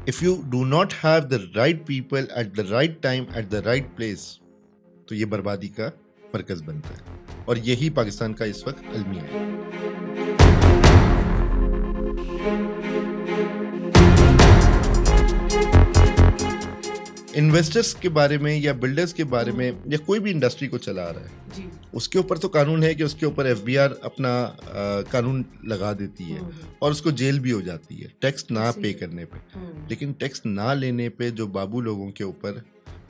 If you do not have the right people at the right time at the right place, तो ये बर्बादी का मरकज बनता है। और यही पाकिस्तान का इस वक्त अलमिया है। इन्वेस्टर्स के बारे में या बिल्डर्स के बारे में या कोई भी इंडस्ट्री को चला रहा है जी उसके ऊपर तो कानून है कि उसके ऊपर एफबीआर अपना कानून लगा देती है और उसको जेल भी हो जाती है टैक्स ना पे करने पे। लेकिन टैक्स ना लेने पे जो बाबू लोगों के ऊपर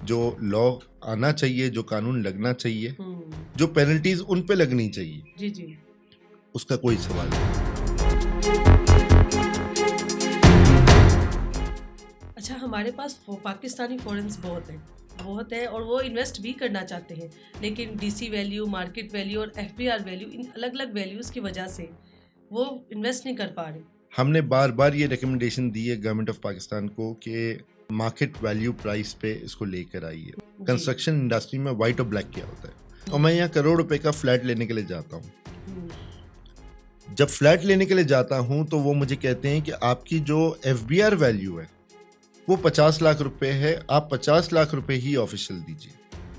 जो लॉ आना चाहिए, जो कानून लगना चाहिए, जो पेनल्टीज उन पे लगनी चाहिए, जी जी उसका कोई सवाल नहीं। अच्छा, हमारे पास पाकिस्तानी फॉरेन्स बहुत है और वो इन्वेस्ट भी करना चाहते हैं, लेकिन डीसी वैल्यू, मार्केट वैल्यू और एफबीआर वैल्यू, इन अलग अलग वैल्यूज़ की वजह से वो इन्वेस्ट नहीं कर पा रहे। हमने बार बार ये रिकमेंडेशन दी है गवर्नमेंट ऑफ पाकिस्तान को कि मार्केट वैल्यू प्राइस पे इसको लेकर आइए। कंस्ट्रक्शन इंडस्ट्री में वाइट और ब्लैक क्या होता है। और मैं यहाँ करोड़ रुपए का फ्लैट लेने के लिए जाता हूँ। जब फ्लैट लेने के लिए जाता हूँ तो वो मुझे कहते हैं कि आपकी जो एफबीआर वैल्यू है वो 50 लाख रुपए है, आप 50 लाख रुपए ही ऑफिशियल दीजिए।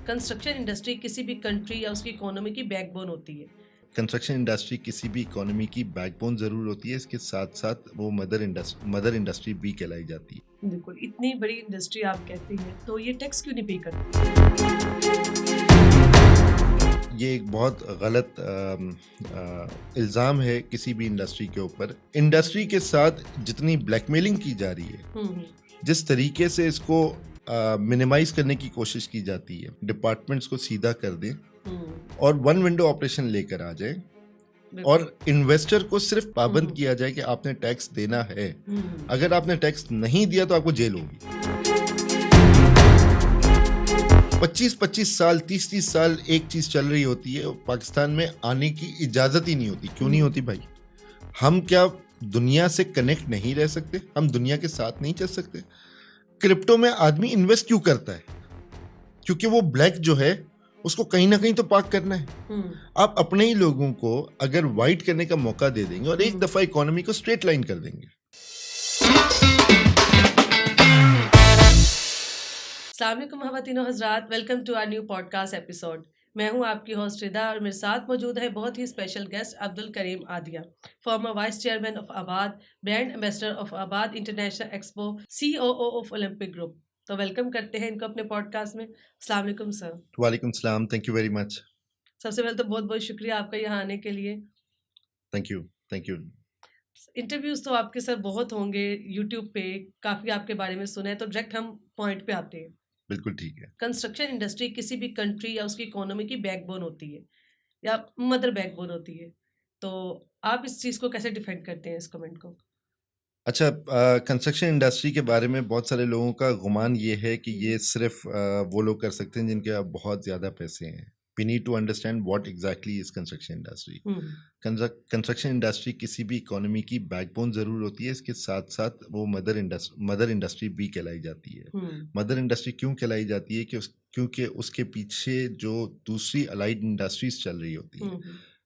कंस्ट्रक्शन इंडस्ट्री किसी भी कंट्री या उसकी इकोनॉमी की बैकबोन होती है। कंस्ट्रक्शन इंडस्ट्री किसी भी इकोनॉमी की बैकबोन जरूर होती है, इसके साथ साथ वो मदर इंडस्ट्री भी कहलाई जाती है। बिल्कुल, इतनी बड़ी इंडस्ट्री आप कहते हैं, तो ये टैक्स क्यों नहीं पे करती? ये एक बहुत गलत इल्ज़ाम है किसी भी इंडस्ट्री के ऊपर। इंडस्ट्री के साथ जितनी ब्लैकमेलिंग की जा रही है, जिस तरीके से इसको मिनिमाइज करने की कोशिश की जाती है, डिपार्टमेंट्स को सीधा कर दें और वन विंडो ऑपरेशन लेकर आ जाए और इन्वेस्टर को सिर्फ पाबंद किया जाए कि आपने टैक्स देना है। अगर आपने टैक्स नहीं दिया तो आपको जेल होगी। 25-25 साल, 30-30 साल एक चीज चल रही होती है, पाकिस्तान में आने की इजाजत ही नहीं होती। क्यों नहीं होती भाई? हम क्या दुनिया से कनेक्ट नहीं रह सकते? हम दुनिया के साथ नहीं चल सकते? क्रिप्टो में आदमी इन्वेस्ट क्यों करता है? क्योंकि वो ब्लैक जो है उसको कहीं ना कहीं तो पार्क करना है। आप अपने ही लोगों को अगर वाइट करने का मौका दे देंगे और एक दफा इकोनॉमी को स्ट्रेट लाइन कर देंगे। अस्सलाम वालेकुम ख़वातीनो हज़रात, welcome to our new podcast episode. मैं हूं आपकी होस्ट रिदा और मेरे साथ मौजूद है बहुत ही special guest Abdul Karim Aadiya, former vice chairman of Abad, brand ambassador of Abad international expo, COO of Olympic group. तो वेलकम करते हैं इनको अपने पॉडकास्ट में। अस्सलाम वालेकुम सर। वालेकुम सलाम, थैंक यू वेरी मच। सबसे पहले तो बहुत बहुत शुक्रिया आपका यहाँ आने के लिए। Thank you. इंटरव्यूज तो आपके सर बहुत होंगे यूट्यूब पे, काफ़ी आपके बारे में सुना है, तो डायरेक्ट हम पॉइंट पे आते हैं। बिल्कुल ठीक है। कंस्ट्रक्शन इंडस्ट्री किसी भी कंट्री या उसकी इकोनॉमी की बैकबोन होती है या मदर बैकबोन होती है, तो आप इस चीज़ को कैसे डिफाइन करते हैं, इस कमेंट को? अच्छा, कंस्ट्रक्शन इंडस्ट्री के बारे में बहुत सारे लोगों का गुमान ये है कि ये सिर्फ वो लोग कर सकते हैं जिनके पास बहुत ज़्यादा पैसे हैं। We need to understand what exactly is construction industry. Construction industry किसी भी इकोनॉमी की बैकबोन ज़रूर होती है, इसके साथ साथ वो मदर इंडस्ट्री भी कहलाई जाती है। मदर इंडस्ट्री क्यों कहलाई जाती है? क्योंकि उसके पीछे जो दूसरी अलाइड इंडस्ट्रीज चल रही होती है।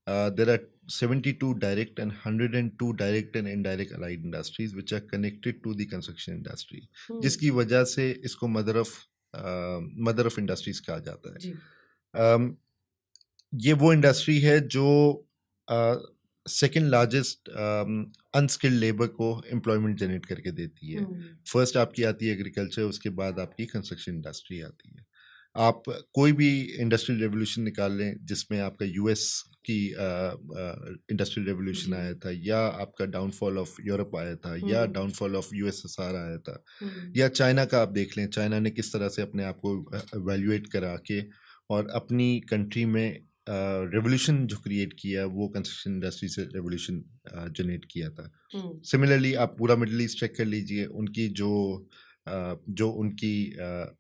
There are 72 direct and 102 direct and indirect allied industries which are connected to the construction industry, जिसकी वजह से इसको मदर ऑफ इंडस्ट्रीज कहा जाता है। ये वो इंडस्ट्री है जो सेकेंड लार्जेस्ट अनस्किल्ड लेबर को एम्प्लॉयमेंट जनरेट करके देती है। फर्स्ट आपकी आती है एग्रीकल्चर, उसके बाद आपकी कंस्ट्रक्शन इंडस्ट्री आती है। आप कोई भी इंडस्ट्रियल रेवोल्यूशन निकाल लें जिसमें आपका यूएस की इंडस्ट्रियल रेवोल्यूशन आया था, या आपका डाउनफॉल ऑफ यूरोप आया था, या डाउनफॉल ऑफ यूएसएसआर आया था, या चाइना का आप देख लें, चाइना ने किस तरह से अपने आप को एवेल्युएट करा के और अपनी कंट्री में रेवोल्यूशन जो क्रिएट किया वो कंस्ट्रक्शन इंडस्ट्री से रेवोल्यूशन जनरेट किया था। सिमिलरली आप पूरा मिडिल ईस्ट चेक कर लीजिए, उनकी जो उनकी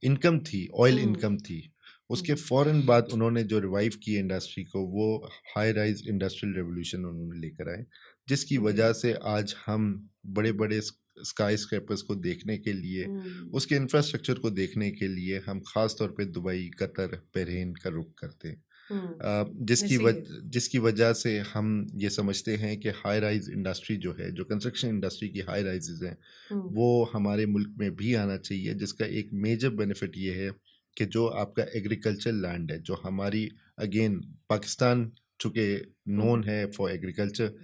इनकम थी, ऑयल इनकम थी, उसके फ़ौरन बाद उन्होंने जो रिवाइव की इंडस्ट्री को, वो हाई राइज इंडस्ट्रियल रेवोल्यूशन उन्होंने लेकर आए, जिसकी वजह से आज हम बड़े बड़े स्काई स्क्रैपर्स को देखने के लिए, उसके इंफ्रास्ट्रक्चर को देखने के लिए हम ख़ास तौर पे दुबई, कतर, बहरीन का रुख करते हैं। जिसकी वजह से हम ये समझते हैं कि हाई राइज इंडस्ट्री जो है, जो कंस्ट्रक्शन इंडस्ट्री की हाई राइजेज हैं, वो हमारे मुल्क में भी आना चाहिए, जिसका एक मेजर बेनिफिट ये है कि जो आपका एग्रीकल्चर लैंड है, जो हमारी अगेन पाकिस्तान चूँकि नोन है फॉर एग्रीकल्चर,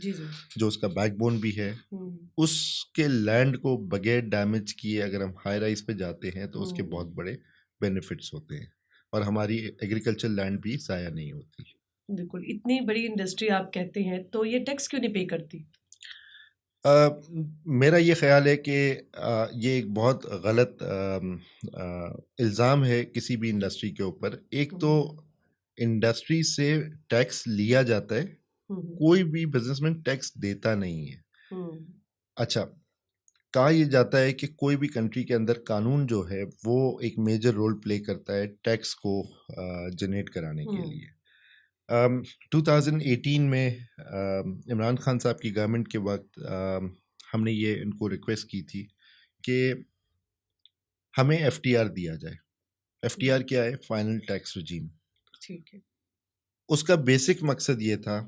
जो उसका बैकबोन भी है, उसके लैंड को बगैर डैमेज किए अगर हम हाई राइज पे जाते हैं तो उसके बहुत बड़े बेनिफिट्स होते हैं और हमारी एग्रीकल्चर लैंड भी ज़ाया नहीं होती। बिल्कुल, इतनी बड़ी इंडस्ट्री आप कहते हैं तो ये टैक्स क्यों नहीं पे करती? मेरा ये ख्याल है कि ये एक बहुत गलत इल्ज़ाम है किसी भी इंडस्ट्री के ऊपर। एक तो इंडस्ट्री से टैक्स लिया जाता है, कोई भी बिजनेसमैन टैक्स देता नहीं है। अच्छा, कहा यह जाता है कि कोई भी कंट्री के अंदर कानून जो है वो एक मेजर रोल प्ले करता है टैक्स को जनरेट कराने के लिए। 2018 में इमरान खान साहब की गवर्नमेंट के वक्त हमने ये इनको रिक्वेस्ट की थी कि हमें एफटीआर दिया जाए। एफटीआर क्या है? Final tax regime. ठीक है। उसका बेसिक मकसद ये था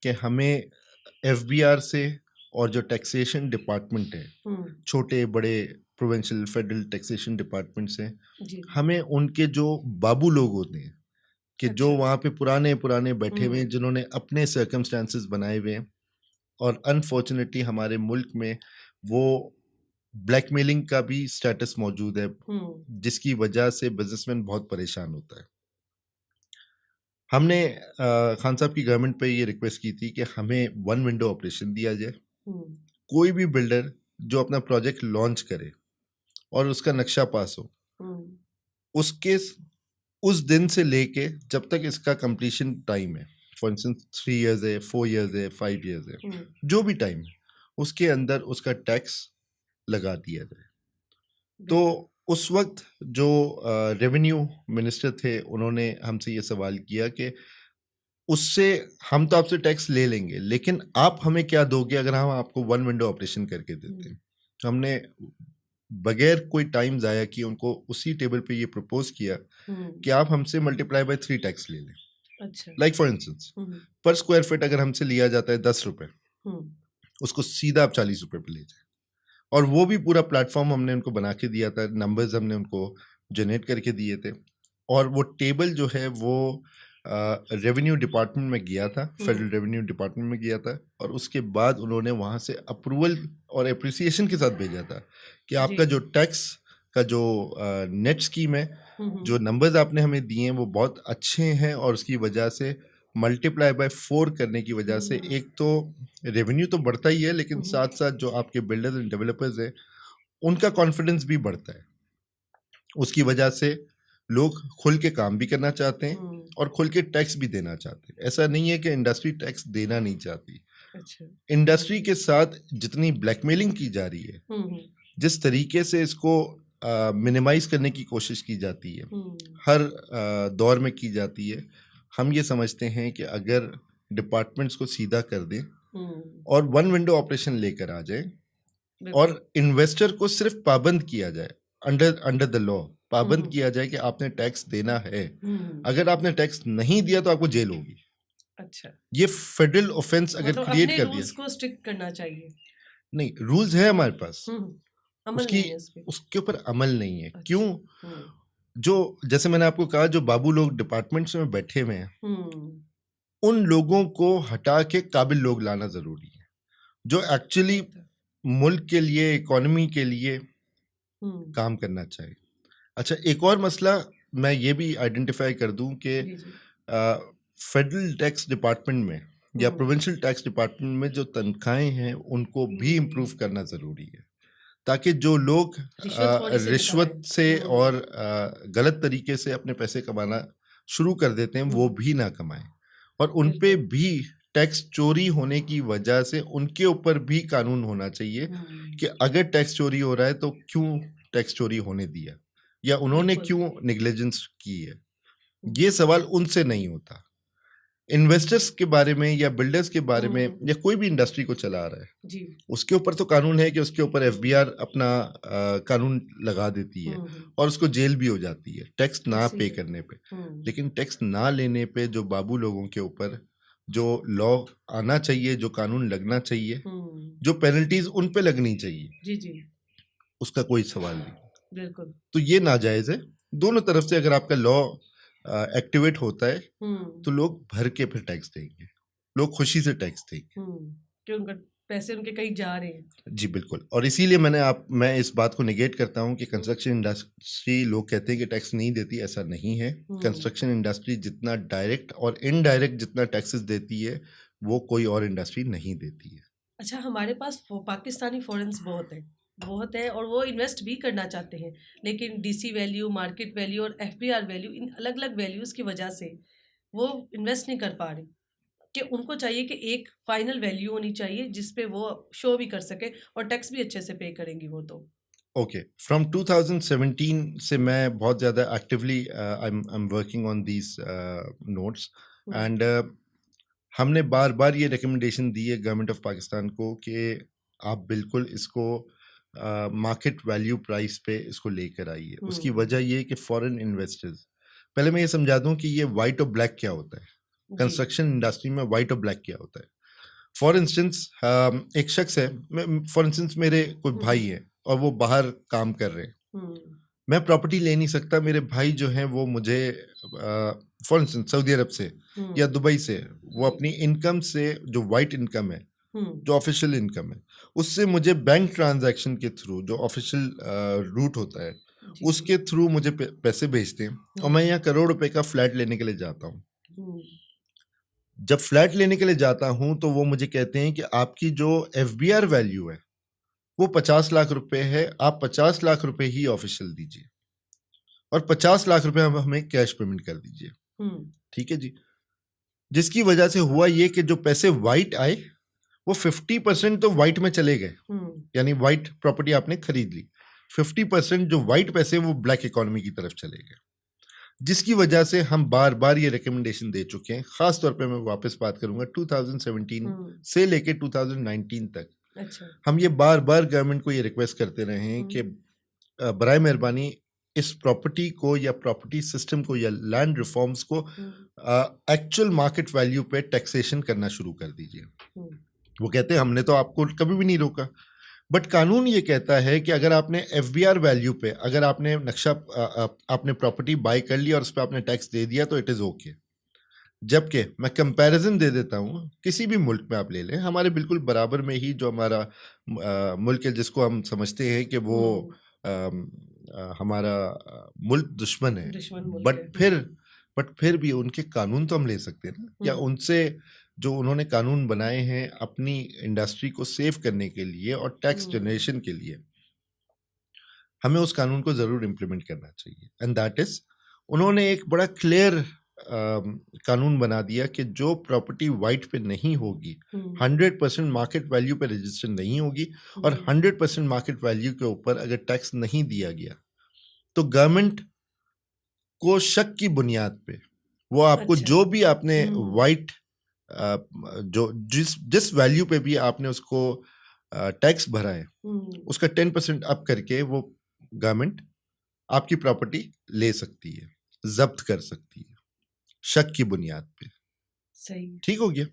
कि हमें एफबीआर से और जो टैक्सेशन डिपार्टमेंट है, छोटे बड़े प्रोविंशियल फेडरल टैक्सेशन डिपार्टमेंट से, हमें उनके जो बाबू लोग होते हैं कि जो वहाँ पे पुराने बैठे हुए हैं, जिन्होंने अपने सर्कमस्टांसेस बनाए हुए हैं, और अनफॉर्चुनेटली हमारे मुल्क में वो ब्लैकमेलिंग का भी स्टेटस मौजूद है, जिसकी वजह से बिजनेसमैन बहुत परेशान होता है। हमने खान साहब की गवर्नमेंट पे ये रिक्वेस्ट की थी कि हमें वन विंडो ऑपरेशन दिया जाए। कोई भी बिल्डर जो अपना प्रोजेक्ट लॉन्च करे और उसका नक्शा पास हो, उसके उस दिन से लेके जब तक इसका कंप्लीशन टाइम है, फॉर इंस्टेंस 3 इयर्स है, 4 इयर्स है, 5 इयर्स है, जो भी टाइम है, उसके अंदर उसका टैक्स लगा दिया जाए। तो उस वक्त जो रेवेन्यू मिनिस्टर थे, उन्होंने हमसे ये सवाल किया कि उससे हम तो आपसे टैक्स ले लेंगे, लेकिन आप हमें क्या दोगे अगर हम आपको वन विंडो ऑपरेशन करके देते हैं। तो हमने बगैर कोई टाइम ज़ाया किए उनको उसी टेबल पे ये प्रपोज किया कि आप हमसे मल्टीप्लाई बाय 3 टैक्स ले लें। अच्छा। लाइक फॉर इंस्टेंस पर स्क्वायर फीट अगर हमसे लिया जाता है 10 रुपए, उसको सीधा आप 40 रुपए पे ले जाए। और वो भी पूरा प्लेटफॉर्म हमने उनको बना के दिया था, नंबर्स हमने उनको जनरेट करके दिए थे, और वो टेबल जो है वो रेवेन्यू डिपार्टमेंट में गया था, फेडरल रेवेन्यू डिपार्टमेंट में गया था, और उसके बाद उन्होंने वहाँ से अप्रूवल और एप्रिसिएशन के साथ भेजा था कि आपका जो टैक्स का जो नेट स्कीम है, जो नंबर्स आपने हमें दिए हैं वो बहुत अच्छे हैं, और उसकी वजह से मल्टीप्लाई बाय 4 करने की वजह से एक तो रेवेन्यू तो बढ़ता ही है, लेकिन साथ साथ जो आपके बिल्डर्स एंड डेवलपर्स हैं उनका कॉन्फिडेंस भी बढ़ता है। उसकी वजह से लोग खुल के काम भी करना चाहते हैं और खुल के टैक्स भी देना चाहते हैं। ऐसा नहीं है कि इंडस्ट्री टैक्स देना नहीं चाहती। अच्छा। इंडस्ट्री के साथ जितनी ब्लैकमेलिंग की जा रही है, जिस तरीके से इसको मिनिमाइज करने की कोशिश की जाती है, हर दौर में की जाती है, हम ये समझते हैं कि अगर डिपार्टमेंट्स को सीधा कर दें और वन विंडो ऑपरेशन लेकर आ जाए और इन्वेस्टर को सिर्फ पाबंद किया जाए, अंडर द लॉ पाबंद किया जाए कि आपने टैक्स देना है, अगर आपने टैक्स नहीं दिया तो आपको जेल होगी। अच्छा, ये फेडरल ऑफेंस अगर मतलब क्रिएट कर दिया, रूल्स को स्ट्रिक्ट करना चाहिए। नहीं, रूल्स है हमारे पास, अमल नहीं है उसके ऊपर अमल नहीं है। अच्छा। क्यों? जो जैसे मैंने आपको कहा, जो बाबू लोग डिपार्टमेंट्स में बैठे हुए हैं, उन लोगों को हटा के काबिल लोग लाना जरूरी है, जो एक्चुअली मुल्क के लिए, इकोनॉमी के लिए काम करना चाहिए। अच्छा, एक और मसला मैं ये भी आइडेंटिफाई कर दूं कि फेडरल टैक्स डिपार्टमेंट में या प्रोविंशियल टैक्स डिपार्टमेंट में जो तनख्वाहें हैं उनको भी इम्प्रूव करना ज़रूरी है, ताकि जो लोग रिश्वत से और गलत तरीके से अपने पैसे कमाना शुरू कर देते हैं वो भी ना कमाएं, और उन पे भी टैक्स चोरी होने की वजह से उनके ऊपर भी कानून होना चाहिए कि अगर टैक्स चोरी हो रहा है तो क्यों टैक्स चोरी होने दिया, या उन्होंने क्यों नेग्लिजेंस की है। ये सवाल उनसे नहीं होता। इन्वेस्टर्स के बारे में या बिल्डर्स के बारे में या कोई भी इंडस्ट्री को चला रहा है जी उसके ऊपर तो कानून है कि उसके ऊपर एफबीआर अपना कानून लगा देती है और उसको जेल भी हो जाती है टैक्स ना पे करने पे। लेकिन टैक्स ना लेने पे जो बाबू लोगों के ऊपर जो लॉ आना चाहिए, जो कानून लगना चाहिए, जो पेनल्टीज उन पे लगनी चाहिए, जी जी उसका कोई सवाल नहीं। बिल्कुल। तो ये नाजायज है दोनों तरफ से। अगर आपका लॉ एक्टिवेट होता है तो लोग भर के फिर टैक्स देंगे, लोग खुशी से टैक्स देंगे कि उनका पैसे उनके कहीं जा रहे हैं। जी बिल्कुल। और इसीलिए मैं इस बात को निगेट करता हूं कि कंस्ट्रक्शन इंडस्ट्री, लोग कहते हैं कि टैक्स नहीं देती, ऐसा नहीं है। कंस्ट्रक्शन इंडस्ट्री जितना डायरेक्ट और इनडायरेक्ट जितना टैक्सेस देती है वो कोई और इंडस्ट्री नहीं देती है। अच्छा, हमारे पास पाकिस्तानी फॉरेन्स बहुत है और वो इन्वेस्ट भी करना चाहते हैं, लेकिन डीसी वैल्यू, मार्केट वैल्यू और एफबीआर वैल्यू, इन अलग अलग वैल्यूज़ की वजह से वो इन्वेस्ट नहीं कर पा रहे। कि उनको चाहिए कि एक फाइनल वैल्यू होनी चाहिए जिस पे वो शो भी कर सके और टैक्स भी अच्छे से पे करेंगी वो। तो ओके, फ्रॉम 2017 से मैं बहुत ज़्यादा actively I am working on these notes and हमने बार बार ये रिकमेंडेशन दी है गवर्नमेंट ऑफ पाकिस्तान को कि आप बिल्कुल इसको मार्केट वैल्यू प्राइस पे इसको लेकर आइए। उसकी वजह ये है कि फॉरेन इन्वेस्टर्स, पहले मैं ये समझा दूं कि ये वाइट और ब्लैक क्या होता है। कंस्ट्रक्शन इंडस्ट्री में वाइट और ब्लैक क्या होता है। फॉर इंस्टेंस एक शख्स है, फॉर इंस्टेंस मेरे कोई भाई है और वो बाहर काम कर रहे हैं, मैं प्रॉपर्टी ले नहीं सकता। मेरे भाई जो हैं वो मुझे फॉर इंस्टेंस सऊदी अरब से या दुबई से, वो अपनी इनकम से जो वाइट इनकम है, जो ऑफिशियल इनकम है, उससे मुझे बैंक ट्रांजैक्शन के थ्रू, जो ऑफिशियल रूट होता है, उसके थ्रू मुझे पैसे भेजते हैं और मैं यहाँ करोड़ रुपए का फ्लैट लेने के लिए जाता हूँ। जब फ्लैट लेने के लिए जाता हूं तो वो मुझे कहते हैं कि आपकी जो एफबीआर वैल्यू है वो 50 लाख रुपए है, आप 50 लाख रुपए ही ऑफिशियल दीजिए और 50 लाख रुपए हमें कैश पेमेंट कर दीजिए। ठीक है जी। जिसकी वजह से हुआ ये कि जो पैसे वाइट आए वो 50% तो वाइट में चले गए, यानी वाइट प्रॉपर्टी आपने खरीद ली, 50% जो वाइट पैसे वो ब्लैक इकोनॉमी की तरफ चले गए। जिसकी वजह से हम बार बार ये रिकमेंडेशन दे चुके हैं। खास तौर पे मैं वापस बात करूंगा 2017 से लेके 2019 तक। अच्छा। हम ये बार बार गवर्नमेंट को ये रिक्वेस्ट करते रहे हैं कि बराए मेहरबानी इस प्रॉपर्टी को या प्रॉपर्टी सिस्टम को या लैंड रिफॉर्म्स को एक्चुअल मार्केट वैल्यू पे टैक्सेशन करना शुरू कर दीजिए। वो कहते हैं हमने तो आपको कभी भी नहीं रोका, बट कानून ये कहता है कि अगर आपने एफबीआर वैल्यू पे, अगर आपने नक्शा, आपने प्रॉपर्टी बाय कर लिया और उस पर आपने टैक्स दे दिया तो इट इज़ ओके। जबकि मैं कंपैरिजन दे देता हूँ, किसी भी मुल्क में आप ले लें, हमारे बिल्कुल बराबर में ही जो हमारा मुल्क है, जिसको हम समझते हैं कि वो हमारा मुल्क दुश्मन है, बट फिर भी उनके कानून तो हम ले सकते हैं ना, या उनसे जो उन्होंने कानून बनाए हैं अपनी इंडस्ट्री को सेव करने के लिए और टैक्स जनरेशन के लिए, हमें उस कानून को जरूर इम्प्लीमेंट करना चाहिए। एंड दैट इज, उन्होंने एक बड़ा क्लियर कानून बना दिया कि जो प्रॉपर्टी वाइट पे नहीं होगी, 100% मार्केट वैल्यू पे रजिस्टर नहीं होगी और 100% मार्केट वैल्यू के ऊपर अगर टैक्स नहीं दिया गया तो गवर्नमेंट को शक की बुनियाद पे वो आपको जो भी आपने वाइट जो जिस वैल्यू पे भी आपने उसको टैक्स भरा है उसका 10% अप करके वो गवर्नमेंट आपकी प्रॉपर्टी ले सकती है, जब्त कर सकती है, शक की बुनियाद पे। सही, ठीक हो गया।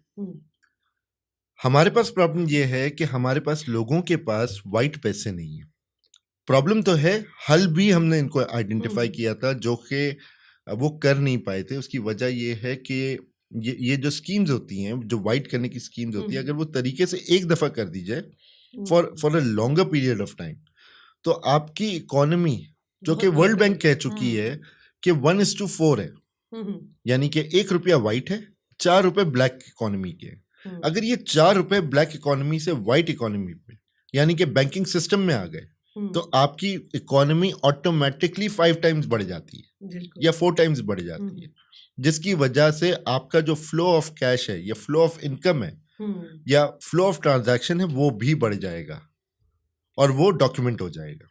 हमारे पास प्रॉब्लम ये है कि हमारे पास लोगों के पास वाइट पैसे नहीं है। प्रॉब्लम तो है, हल भी हमने इनको आइडेंटिफाई किया था जो कि वो कर नहीं पाए थे। उसकी वजह ये है कि ये जो स्कीम्स होती हैं, जो वाइट करने की स्कीम्स होती है, अगर वो तरीके से एक दफा कर दी जाए for a longer period of time, तो आपकी इकोनॉमी, जो कि वर्ल्ड बैंक कह चुकी है कि 1:4 है, यानी कि 1 रुपया वाइट है, 4 रुपए ब्लैक इकोनॉमी के। अगर ये 4 रुपए ब्लैक इकोनॉमी से वाइट इकोनॉमी पे, यानी कि बैंकिंग सिस्टम में आ गए, तो आपकी इकोनॉमी ऑटोमेटिकली 5 टाइम्स बढ़ जाती है या 4 टाइम्स बढ़ जाती है, जिसकी वजह से आपका जो फ्लो ऑफ कैश है या फ्लो ऑफ इनकम है या फ्लो ऑफ ट्रांजैक्शन है वो भी बढ़ जाएगा और वो डॉक्यूमेंट हो जाएगा।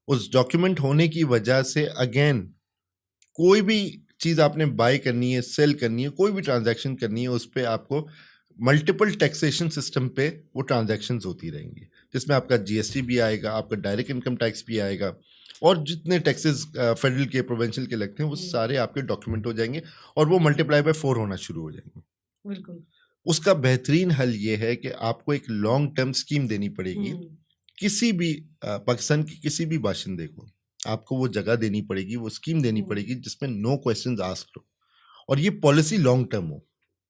उस डॉक्यूमेंट होने की वजह से अगेन कोई भी चीज़ आपने बाय करनी है, सेल करनी है, कोई भी ट्रांजैक्शन करनी है, उस पर आपको मल्टीपल टैक्सेशन सिस्टम पे वो ट्रांजैक्शंस होती रहेंगी, जिसमें आपका जीएसटी भी आएगा, आपका डायरेक्ट इनकम टैक्स भी आएगा, और जितने टैक्सेस फेडरल के प्रोविंशियल के लगते हैं वो सारे आपके डॉक्यूमेंट हो जाएंगे और वो मल्टीप्लाई बाय 4 होना शुरू हो जाएंगे। बिल्कुल। उसका बेहतरीन हल ये है कि आपको एक लॉन्ग टर्म स्कीम देनी पड़ेगी। किसी भी पाकिस्तान के किसी भी बाशिंदे को आपको वो जगह देनी पड़ेगी, वो स्कीम देनी पड़ेगी जिसमें नो क्वेश्चंस आस्क्ड हो, और ये पॉलिसी लॉन्ग टर्म हो,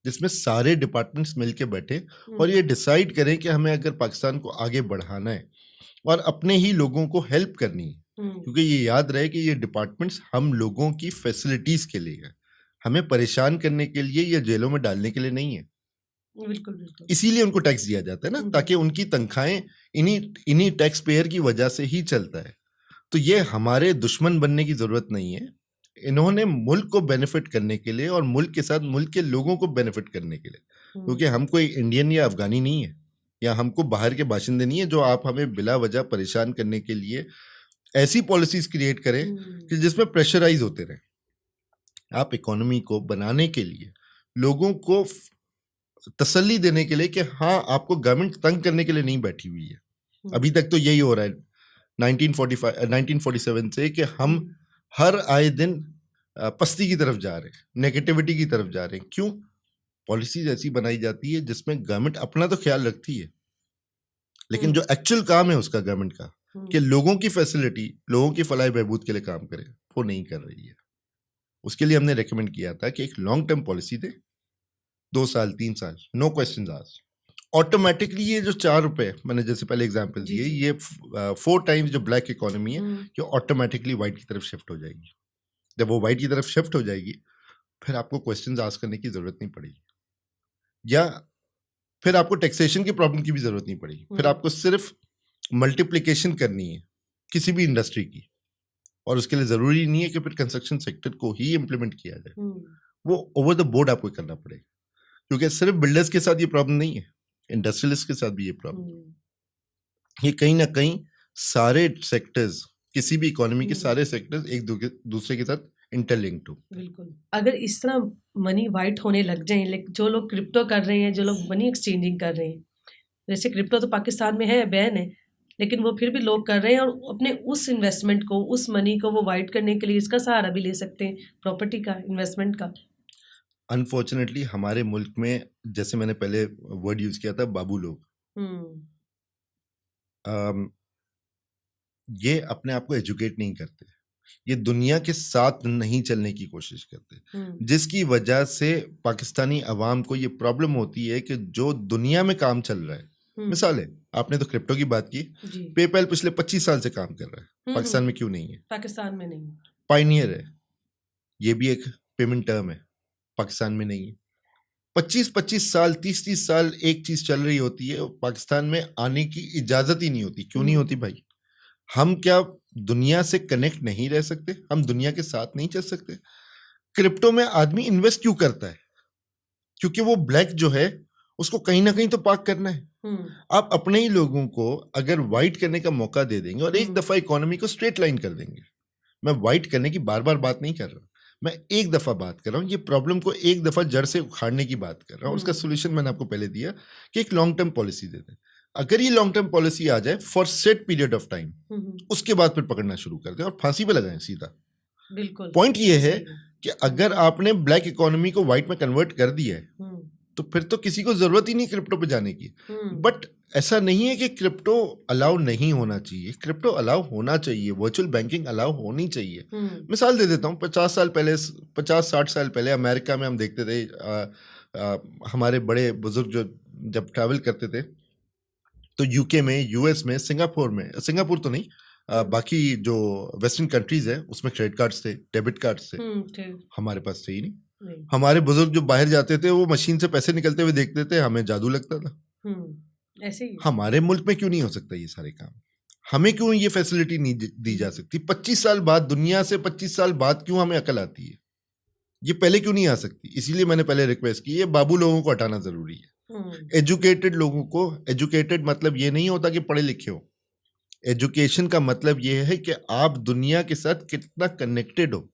जिसमें सारे डिपार्टमेंट्स मिलके बैठे और ये डिसाइड करें कि हमें अगर पाकिस्तान को आगे बढ़ाना है और अपने ही लोगों को हेल्प करनी है, क्योंकि ये याद रहे कि ये डिपार्टमेंट्स हम लोगों की फैसिलिटीज के लिए है, हमें परेशान करने के लिए या जेलों में डालने के लिए नहीं है। बिल्कुल बिल्कुल। इसीलिए उनको टैक्स दिया जाता है ना, ताकि उनकी तनख्वाहें इन्हीं टैक्स पेयर की वजह से ही चलता है। तो ये हमारे दुश्मन बनने की जरूरत नहीं है, इन्होंने मुल्क को बेनिफिट करने के लिए और मुल्क के साथ मुल्क के लोगों को बेनिफिट करने के लिए, क्योंकि हम कोई इंडियन या अफगानी नहीं है, या हमको बाहर के बाशिंदे नहीं है जो आप हमें बिला वजह परेशान करने के लिए ऐसी पॉलिसीज क्रिएट करें कि जिसमें प्रेशराइज होते रहे। आप इकोनॉमी को बनाने के लिए, लोगों को तसल्ली देने के लिए कि हाँ आपको गवर्नमेंट तंग करने के लिए नहीं बैठी हुई है। अभी तक तो यही हो रहा है 1947 से कि हम हर आए दिन पस्ती की तरफ जा रहे हैं, नेगेटिविटी की तरफ जा रहे हैं। क्यों? पॉलिसीज ऐसी बनाई जाती है जिसमें गवर्नमेंट अपना तो ख्याल रखती है, लेकिन जो एक्चुअल काम है उसका गवर्नमेंट का कि लोगों की फैसिलिटी, लोगों की फलाह बहबूद के लिए काम करे, वो नहीं कर रही है। उसके लिए हमने रेकमेंड किया था कि एक लॉन्ग टर्म पॉलिसी दे, 2 साल 3 साल, नो क्वेश्चन आस्क्ड। ऑटोमेटिकली ये जो 4 रुपए मैंने जैसे पहले एग्जांपल दिए, ये 4 टाइम्स जो ब्लैक इकोनॉमी है ये ऑटोमेटिकली वाइट की तरफ शिफ्ट हो जाएगी। जब वो वाइट की तरफ शिफ्ट हो जाएगी फिर आपको क्वेश्चंस आस्क करने की जरूरत नहीं पड़ेगी, या फिर आपको टैक्सेशन की प्रॉब्लम की भी जरूरत नहीं पड़ेगी। फिर आपको सिर्फ मल्टीप्लिकेशन करनी है किसी भी इंडस्ट्री की, और उसके लिए जरूरी नहीं है कि फिर कंस्ट्रक्शन सेक्टर को ही इम्प्लीमेंट किया जाए, वो ओवर द बोर्ड आपको करना पड़ेगा, क्योंकि सिर्फ बिल्डर्स के साथ ये प्रॉब्लम नहीं है, इंडस्ट्रियलिस्ट के साथ भी ये प्रॉब्लम। ये कहीं ना कहीं सारे सेक्टर्स, किसी भी इकोनॉमी के सारे सेक्टर्स एक दूसरे के साथ इंटरलिंक्ड हो। बिल्कुल। अगर इस तरह मनी वाइट होने लग जाए, जो लोग क्रिप्टो कर रहे हैं, जो लोग मनी एक्सचेंजिंग कर रहे हैं, जैसे क्रिप्टो तो पाकिस्तान में है, बैन है, लेकिन वो फिर भी लोग कर रहे हैं, और अपने उस इन्वेस्टमेंट को, उस मनी को वो वाइट करने के लिए इसका सहारा भी ले सकते हैं, प्रॉपर्टी का, इन्वेस्टमेंट का। अनफॉर्चुनेटली हमारे मुल्क में, जैसे मैंने पहले वर्ड यूज किया था, बाबू लोग, ये अपने आप को एजुकेट नहीं करते, ये दुनिया के साथ नहीं चलने की कोशिश करते, जिसकी वजह से पाकिस्तानी अवाम को ये प्रॉब्लम होती है कि जो दुनिया में काम चल रहा है, मिसाल है, आपने तो क्रिप्टो की बात की, पेपैल पिछले 25 साल से काम कर रहा है, पाकिस्तान में क्यों नहीं है? पाकिस्तान में नहीं, पायनियर है, ये भी एक पेमेंट टर्म है, पाकिस्तान में नहीं है। 25-25 साल, 30-30 साल एक चीज चल रही होती है, पाकिस्तान में आने की इजाजत ही नहीं होती। क्यों नहीं होती भाई? हम क्या दुनिया से कनेक्ट नहीं रह सकते? हम दुनिया के साथ नहीं चल सकते? क्रिप्टो में आदमी इन्वेस्ट क्यों करता है? क्योंकि वो ब्लैक जो है उसको कहीं ना कहीं तो पार्क करना है। आप अपने ही लोगों को अगर वाइट करने का मौका दे देंगे और एक दफा इकोनॉमी को स्ट्रेट लाइन कर देंगे, मैं वाइट करने की बार बार बात नहीं कर रहा, मैं एक दफा बात कर रहा हूँ, ये प्रॉब्लम को एक दफा जड़ से उखाड़ने की बात कर रहा हूँ। उसका सोल्यूशन मैंने आपको पहले दिया कि एक लॉन्ग टर्म पॉलिसी दे दें। अगर ये लॉन्ग टर्म पॉलिसी आ जाए for set period of time, उसके बाद फिर पकड़ना शुरू कर दें और फांसी पे लगाएं सीधा। बिल्कुल। पॉइंट ये है कि अगर आपने ब्लैक इकोनॉमी को व्हाइट में कन्वर्ट कर दिया है तो फिर तो किसी को जरूरत ही नहीं क्रिप्टो पे जाने की। बट ऐसा नहीं है कि क्रिप्टो अलाउ नहीं होना चाहिए, क्रिप्टो अलाउ होना चाहिए, वर्चुअल बैंकिंग अलाउ होनी चाहिए। मिसाल दे देता हूँ, 50-60 साल पहले अमेरिका में हम देखते थे, हमारे बड़े बुजुर्ग जो जब ट्रैवल करते थे तो यूके में, यूएस में, सिंगापुर तो नहीं, बाकी जो वेस्टर्न कंट्रीज है उसमें क्रेडिट कार्ड्स थे, डेबिट कार्ड्स थे, हमारे पास थे ही नहीं। हमारे बुजुर्ग जो बाहर जाते थे वो मशीन से पैसे निकलते हुए देखते थे, हमें जादू लगता था। ऐसे ही हमारे मुल्क में क्यों नहीं हो सकता ये सारे काम? हमें क्यों ये फैसिलिटी नहीं दी जा सकती? 25 साल बाद, दुनिया से 25 साल बाद क्यों हमें अकल आती है? ये पहले क्यों नहीं आ सकती? इसीलिए मैंने पहले रिक्वेस्ट की, ये बाबू लोगों को हटाना जरूरी है। एजुकेटेड लोगों को, एजुकेटेड मतलब ये नहीं होता कि पढ़े लिखे हो, एजुकेशन का मतलब ये है कि आप दुनिया के साथ कितना कनेक्टेड हो,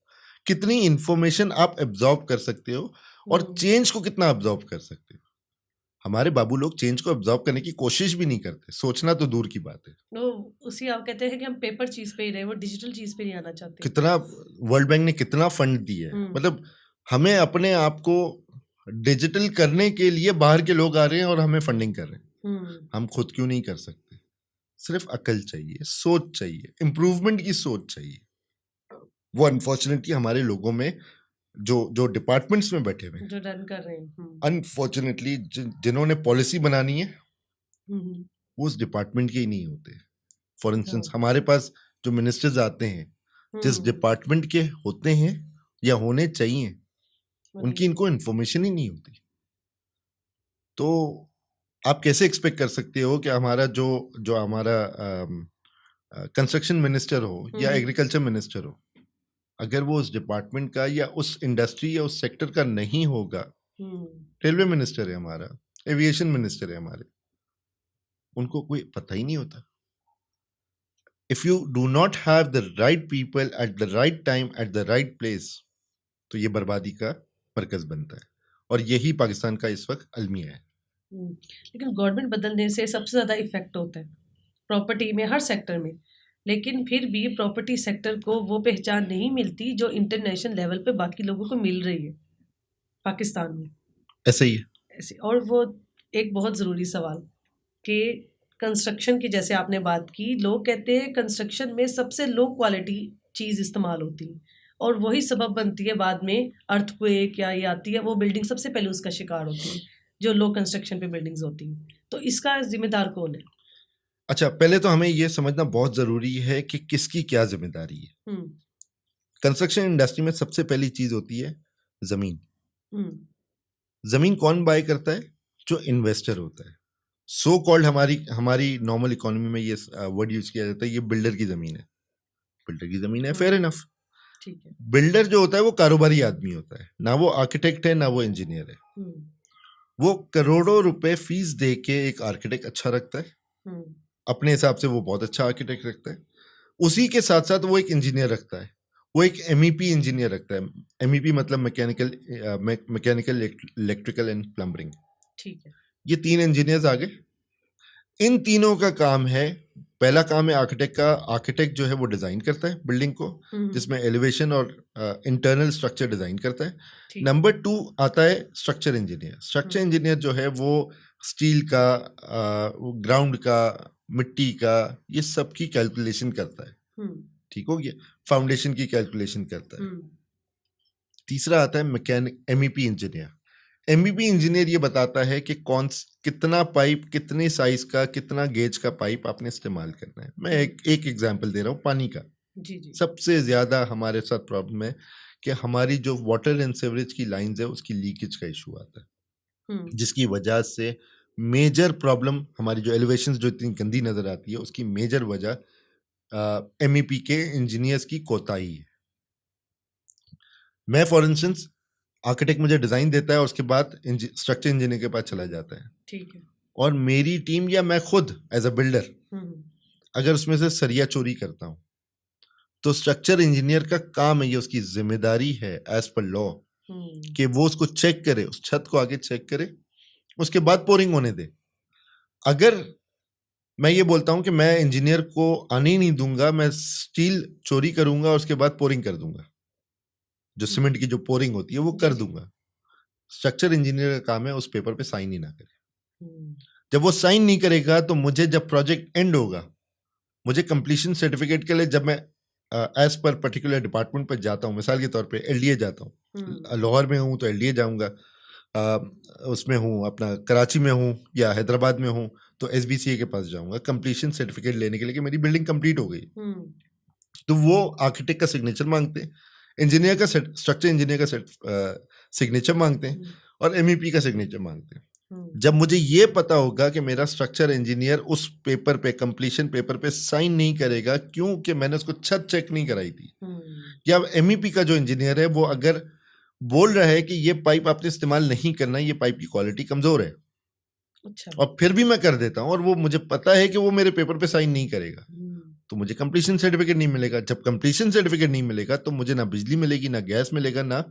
कितनी इंफॉर्मेशन आप एब्जॉर्ब कर सकते हो और चेंज को कितना एब्जॉर्ब कर सकते हो। हमारे बाबू लोग चेंज को एब्जॉर्ब करने की कोशिश भी नहीं करते, सोचना तो दूर की बात है। वो उसी आप कहते हैं कि हम पेपर चीज पे ही रहे, वो डिजिटल चीज पे नहीं आना चाहते। कितना वर्ल्ड बैंक ने कितना फंड दिया है, मतलब हमें अपने आप को डिजिटल करने के लिए बाहर के लोग आ रहे हैं और हमें फंडिंग कर रहे हैं। हम खुद क्यों नहीं कर सकते? सिर्फ अकल चाहिए, सोच चाहिए, इम्प्रूवमेंट की सोच चाहिए। वो अनफॉर्चुनेटली हमारे लोगों में जो डिपार्टमेंट्स में बैठे हुए जो रन कर रहे हैं, अनफॉर्चुनेटली जिन्होंने पॉलिसी बनानी है वो उस डिपार्टमेंट के ही नहीं होते। फॉर इंस्टेंस हमारे पास जो मिनिस्टर्स आते हैं जिस डिपार्टमेंट के होते हैं या होने चाहिए, उनकी इनको इन्फॉर्मेशन ही नहीं होती। तो आप कैसे एक्सपेक्ट कर सकते हो कि हमारा जो हमारा कंस्ट्रक्शन मिनिस्टर हो या एग्रीकल्चर मिनिस्टर हो, अगर वो उस डिपार्टमेंट का या उस इंडस्ट्री या उस सेक्टर का नहीं होगा, रेलवे मिनिस्टर है हमारा, एविएशन मिनिस्टर है हमारे, उनको कोई पता ही नहीं होता। If you do not have the right people at the right time at the right place, तो ये बर्बादी का मरकज बनता है, और यही पाकिस्तान का इस वक्त अलमिया है। लेकिन गवर्नमेंट बदलने से सबसे ज्यादा इफेक्ट होता है प्रॉपर्टी में, हर सेक्टर में, लेकिन फिर भी प्रॉपर्टी सेक्टर को वो पहचान नहीं मिलती जो इंटरनेशनल लेवल पे बाकी लोगों को मिल रही है पाकिस्तान में। ऐसे ही है ऐसे। और वो एक बहुत ज़रूरी सवाल कि कंस्ट्रक्शन की, जैसे आपने बात की, लोग कहते हैं कंस्ट्रक्शन में सबसे लो क्वालिटी चीज़ इस्तेमाल होती है और वही सबब बनती है बाद में अर्थक्वेक या ये आती है, वो बिल्डिंग सबसे पहले उसका शिकार होती है, जो लो कंस्ट्रक्शन पे बिल्डिंग्स होती हैं। तो इसका जिम्मेदार कौन है? अच्छा, पहले तो हमें ये समझना बहुत जरूरी है कि किसकी क्या जिम्मेदारी है। कंस्ट्रक्शन इंडस्ट्री में सबसे पहली चीज होती है जमीन। जमीन कौन बाय करता है? जो इन्वेस्टर होता है। सो कॉल्ड हमारी नॉर्मल इकोनॉमी में ये वर्ड यूज किया जाता है, ये बिल्डर की जमीन है। बिल्डर की जमीन है, फेयर इनफ। ठीक है। बिल्डर जो होता है वो कारोबारी आदमी होता है, ना वो आर्किटेक्ट है ना वो इंजीनियर है। वो करोड़ों रुपए फीस दे के एक आर्किटेक्ट अच्छा रखता है, अपने हिसाब से वो बहुत अच्छा आर्किटेक्ट रखता है। उसी के साथ साथ वो एक इंजीनियर रखता है, वो एक MEP इंजीनियर रखता है। MEP मतलब मैकेनिकल, इलेक्ट्रिकल एंड प्लम्बरिंग। ठीक है। ये 3 इंजीनियर्स आ गए। इन तीनों का काम है, पहला काम है आर्किटेक्ट का। आर्किटेक्ट जो है वो डिजाइन करता है बिल्डिंग को, जिसमें एलिवेशन और इंटरनल स्ट्रक्चर डिजाइन करता है। नंबर 2 आता है स्ट्रक्चर इंजीनियर। स्ट्रक्चर इंजीनियर जो है वो स्टील का, ग्राउंड का, मिट्टी का, ये सब की कैलकुलेशन करता है। ठीक हो गया, फाउंडेशन की कैलकुलेशन करता है। तीसरा आता है MEP इंजीनियर। MEP इंजीनियर ये बताता है कि कितना पाइप, कितने साइज का, कितना गेज का पाइप आपने इस्तेमाल करना है। मैं एक एग्जांपल दे रहा हूँ, पानी का। जी। सबसे ज्यादा हमारे साथ प्रॉब्लम है कि हमारी जो वाटर एंड सीवरेज की लाइंस है उसकी लीकेज का इशू आता है, जिसकी वजह से मेजर प्रॉब्लम, हमारी जो एलिवेशन जो इतनी गंदी नजर आती है उसकी मेजर वजह MEP के इंजीनियर्स की कोताही है। मैं फॉर इंस्टेंस, आर्किटेक्ट मुझे डिजाइन देता है और उसके बाद स्ट्रक्चर इंजीनियर के पास चला जाता है। ठीक है। और मेरी टीम या मैं खुद एज अ बिल्डर अगर उसमें से सरिया चोरी करता हूं, तो स्ट्रक्चर इंजीनियर का काम है, ये उसकी जिम्मेदारी है एज पर लॉ कि वो उसको चेक करे, उस छत को आगे चेक करे, उसके बाद पोरिंग होने दे। अगर मैं ये बोलता हूं कि मैं इंजीनियर को आने ही नहीं दूंगा, मैं स्टील चोरी करूंगा और उसके बाद पोरिंग कर दूंगा, जो सीमेंट की जो पोरिंग होती है वो कर दूंगा, स्ट्रक्चर इंजीनियर का काम है उस पेपर पे साइन ही ना करे। जब वो साइन नहीं करेगा तो मुझे जब प्रोजेक्ट एंड होगा, मुझे कंप्लीशन सर्टिफिकेट के लिए जब मैं एज पर पर्टिकुलर डिपार्टमेंट पर जाता हूँ, मिसाल के तौर पे LDA जाता हूँ, लाहौर में हूँ तो LDA जाऊंगा, उसमें हूँ अपना कराची में हूँ या हैदराबाद में हूँ तो SBCA के पास जाऊंगा कंप्लीशन सर्टिफिकेट लेने के लिए कि मेरी बिल्डिंग कंप्लीट हो गई। तो वो आर्किटेक्ट का सिग्नेचर मांगते हैं, इंजीनियर का, स्ट्रक्चर इंजीनियर का सिग्नेचर मांगते हैं और MEP का सिग्नेचर मांगते हैं। जब मुझे ये पता होगा कि मेरा स्ट्रक्चर इंजीनियर उस पेपर पे, कंप्लीशन पेपर पे साइन नहीं करेगा क्योंकि मैंने उसको छत चेक नहीं कराई थी, या MEP का जो इंजीनियर है वो अगर बोल रहा है कि ये पाइप आपने इस्तेमाल नहीं करना, ये पाइप की क्वालिटी कमजोर है, अच्छा, और फिर भी मैं कर देता हूं और वो मुझे पता है कि वो मेरे पेपर पे साइन नहीं करेगा, तो मुझे कंप्लीशन सर्टिफिकेट नहीं मिलेगा। जब कंप्लीशन सर्टिफिकेट नहीं मिलेगा तो मुझे ना बिजली मिलेगी, ना गैस मिलेगा, ना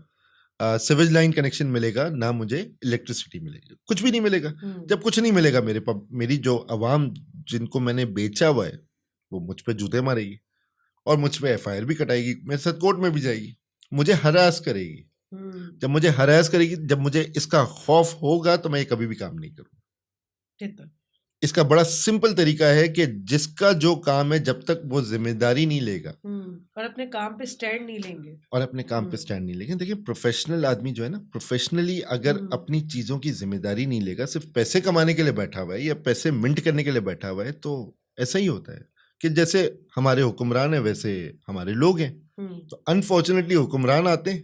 सिवेज लाइन कनेक्शन मिलेगा, ना मुझे इलेक्ट्रिसिटी मिलेगी, कुछ भी नहीं मिलेगा। जब कुछ नहीं मिलेगा, मेरी जो अवाम जिनको मैंने बेचा हुआ है वो मुझ पे जूते मारेगी और मुझ पे FIR भी कटाएगी, मेरे साथ कोर्ट में भी जाएगी, मुझे हरास करेगी। जब मुझे हरास करेगी, जब मुझे इसका खौफ होगा तो मैं ये कभी भी काम नहीं करूँगा। इसका बड़ा सिंपल तरीका है कि जिसका जो काम है, जब तक वो जिम्मेदारी नहीं लेगा और अपने काम पे स्टैंड नहीं लेंगे। देखिए, प्रोफेशनल आदमी जो है ना, प्रोफेशनली अगर अपनी चीजों की जिम्मेदारी नहीं लेगा, सिर्फ पैसे कमाने के लिए बैठा हुआ है या पैसे मिंट करने के लिए बैठा हुआ है, तो ऐसा ही होता है कि जैसे हमारे हुक्मरान है वैसे हमारे लोग हैं। तो अनफॉर्चुनेटली हुक्मरान आते हैं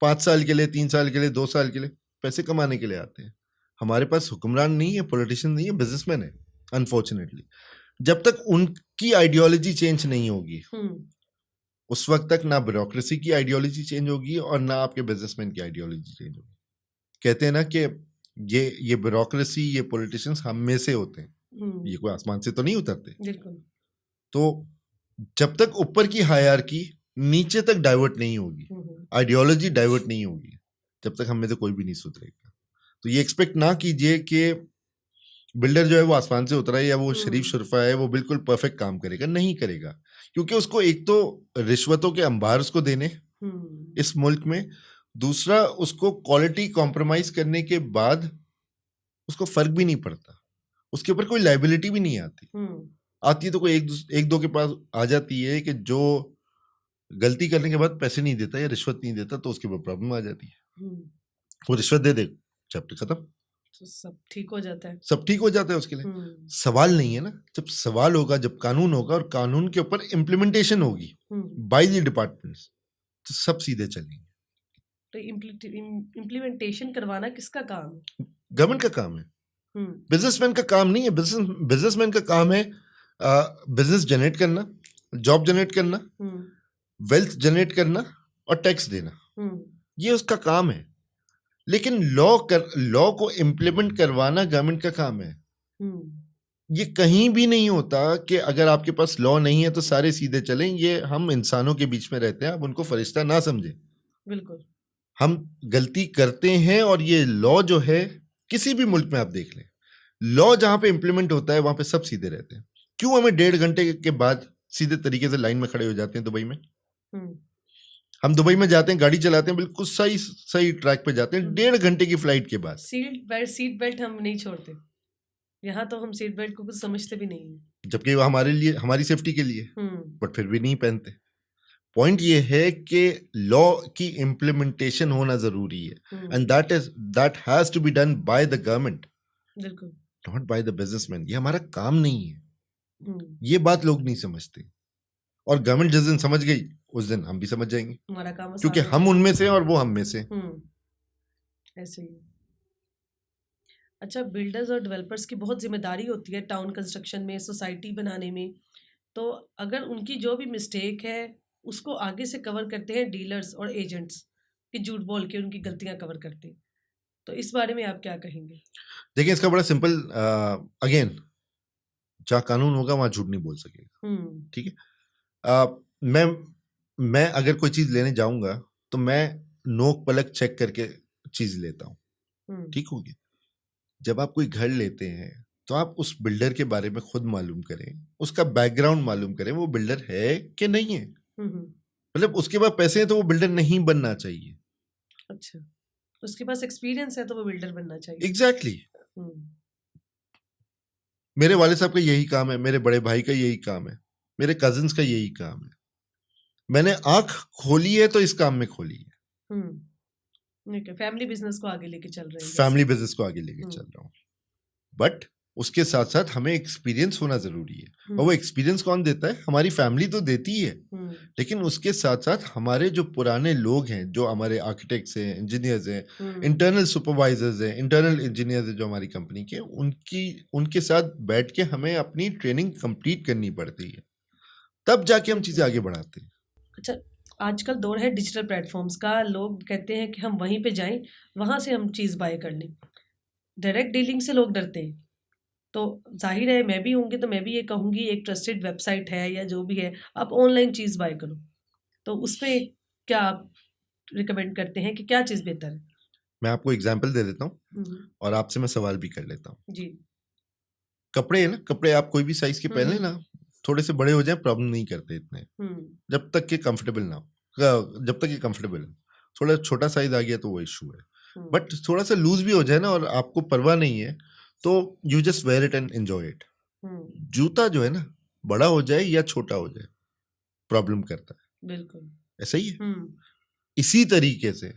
5 साल के लिए, 3 साल के लिए, 2 साल के लिए, पैसे कमाने के लिए आते हैं। हमारे पास हुक्मरान नहीं है, पॉलिटिशियन नहीं है, बिजनेसमैन है। अनफॉर्चुनेटली जब तक उनकी आइडियोलॉजी चेंज नहीं होगी, उस वक्त तक ना ब्यूरोक्रेसी की आइडियोलॉजी चेंज होगी और ना आपके बिजनेसमैन की आइडियोलॉजी चेंज होगी। कहते हैं ना कि ये ब्यूरोक्रेसी, ये पॉलिटिशियंस हम में से होते हैं, ये कोई आसमान से तो नहीं उतरते। तो जब तक ऊपर की हायरार्की नीचे तक डाइवर्ट नहीं होगी, आइडियोलॉजी डाइवर्ट नहीं होगी, जब तक हम में से कोई भी नहीं सुधरेगा। तो ये एक्सपेक्ट ना कीजिए कि बिल्डर जो है वो आसमान से उतरा है या वो शरीफ शुरफा है, वो बिल्कुल परफेक्ट काम करेगा। नहीं करेगा, क्योंकि उसको एक तो रिश्वतों के अंबार उसको देने इस मुल्क में, दूसरा उसको क्वालिटी कॉम्प्रोमाइज करने के बाद उसको फर्क भी नहीं पड़ता, उसके ऊपर कोई लाइबिलिटी भी नहीं आती है तो कोई एक दो के पास आ जाती है कि जो गलती करने के बाद पैसे नहीं देता या रिश्वत नहीं देता, तो उसके ऊपर प्रॉब्लम आ जाती है। वो रिश्वत दे चैप्टर खत्म, तो सब ठीक हो जाता है, उसके लिए। सवाल नहीं है ना, जब सवाल होगा, जब कानून होगा और कानून के ऊपर इम्प्लीमेंटेशन होगी बाय द डिपार्टमेंट्स, तो सब सीधे चलेंगे। तो इम्प्लीमेंटेशन करवाना किसका काम है? गवर्नमेंट का काम है, बिजनेसमैन का काम नहीं है। बिजनेसमैन का काम है बिजनेस जनरेट करना, जॉब जनरेट करना, वेल्थ जनरेट करना और टैक्स देना, ये उसका काम है। लेकिन लॉ को इम्प्लीमेंट करवाना गवर्नमेंट का काम है। ये कहीं भी नहीं होता कि अगर आपके पास लॉ नहीं है तो सारे सीधे चलें। ये हम इंसानों के बीच में रहते हैं, आप उनको फरिश्ता ना समझें। बिल्कुल, हम गलती करते हैं और ये लॉ जो है, किसी भी मुल्क में आप देख लें, लॉ जहां पे इम्प्लीमेंट होता है वहां पे सब सीधे रहते हैं। क्यों हमें 1.5 घंटे के बाद सीधे तरीके से लाइन में खड़े हो जाते हैं दुबई में? हम दुबई में जाते हैं, गाड़ी चलाते हैं, बिल्कुल सही ट्रैक पे जाते हैं 1.5 घंटे की फ्लाइट के बाद। सीट बेल्ट हम नहीं छोड़ते, यहाँ तो हम सीट बेल्ट को कुछ समझते भी नहीं है, जबकि वो हमारे लिए, हमारी सेफ्टी के लिए, बट फिर भी नहीं पहनते। पॉइंट ये है कि लॉ की इम्प्लीमेंटेशन होना जरूरी है, and that has to be done by the government, not by the businessman. ये हमारा काम नहीं है, ये बात लोग नहीं समझते। और गवर्नमेंट जिस दिन समझ गई, उस दिन हम भी समझ जाएंगे, हमारा काम क्योंकि हम उनमें से और वो हम में से। ऐसे ही। अच्छा, बिल्डर्स और डेवलपर्स की बहुत जिम्मेदारी होती है टाउन कंस्ट्रक्शन में, सोसाइटी बनाने में। तो अगर उनकी जो भी मिस्टेक है उसको आगे से कवर करते हैं डीलर्स और एजेंट्स, कि झूठ बोल के उनकी गलतियां कवर करते हैं, तो इस बारे में आप क्या कहेंगे? देखिए, इसका बड़ा सिंपल, अगेन, जहाँ कानून होगा वहां झूठ नहीं बोल सकेगा। ठीक है, मैं अगर कोई चीज लेने जाऊंगा तो मैं नोक पलक चेक करके चीज लेता हूँ, ठीक होगी। जब आप कोई घर लेते हैं तो आप उस बिल्डर के बारे में खुद मालूम करें, उसका बैकग्राउंड मालूम करें, वो बिल्डर है कि नहीं है। मतलब उसके पास पैसे हैं तो वो बिल्डर नहीं बनना चाहिए। अच्छा, उसके पास एक्सपीरियंस है तो वो बिल्डर बनना चाहिए। एग्जैक्टली। मेरे वाले साहब का यही काम है, मेरे बड़े भाई का यही काम है, मेरे कजिन्स का यही काम है। मैंने आंख खोली है तो इस काम में खोली है। फैमिली बिजनेस को आगे लेके चल रहे हैं, फैमिली बिजनेस को आगे लेके चल रहा हूँ, बट उसके साथ साथ हमें एक्सपीरियंस होना जरूरी है। और वो एक्सपीरियंस कौन देता है? हमारी फैमिली तो देती है, लेकिन उसके साथ साथ हमारे जो पुराने लोग हैं, जो हमारे आर्किटेक्ट्स हैं, इंजीनियर्स हैं, इंटरनल सुपरवाइजर्स हैं, इंटरनल इंजीनियर्स हैं जो हमारी कंपनी के, उनके साथ बैठ के हमें अपनी ट्रेनिंग कंप्लीट करनी पड़ती है, तब जाके हम चीजें आगे बढ़ाते हैं। अच्छा, आजकल दौर है डिजिटल प्लेटफॉर्म्स का। लोग कहते हैं कि हम वहीं पे जाएं, वहां से हम चीज़ बाय कर लें। डायरेक्ट डीलिंग से लोग डरते हैं तो जाहिर है मैं भी होंगी तो मैं भी ये कहूँगी एक ट्रस्टेड वेबसाइट है या जो भी है, आप ऑनलाइन चीज़ बाय करो। तो उसमें क्या आप रिकमेंड करते हैं कि क्या चीज़ बेहतर है? मैं आपको एग्जांपल दे देता हूँ हम्म, और आपसे मैं सवाल भी कर लेता हूँ। जी। कपड़े है ना, कपड़े आप कोई भी साइज के पहन लें ना, थोड़े से बड़े हो जाए प्रॉब्लम नहीं करते इतने, जब तक कि कंफर्टेबल ना हो, जब तक कि कंफर्टेबल। थोड़ा छोटा साइज आ गया तो वो इशू है, बट थोड़ा सा लूज भी हो जाए ना और आपको परवाह नहीं है तो you just wear it and enjoy it. जूता जो है ना, बड़ा हो जाए या छोटा हो जाए प्रॉब्लम करता है, बिल्कुल ऐसा ही है। इसी तरीके से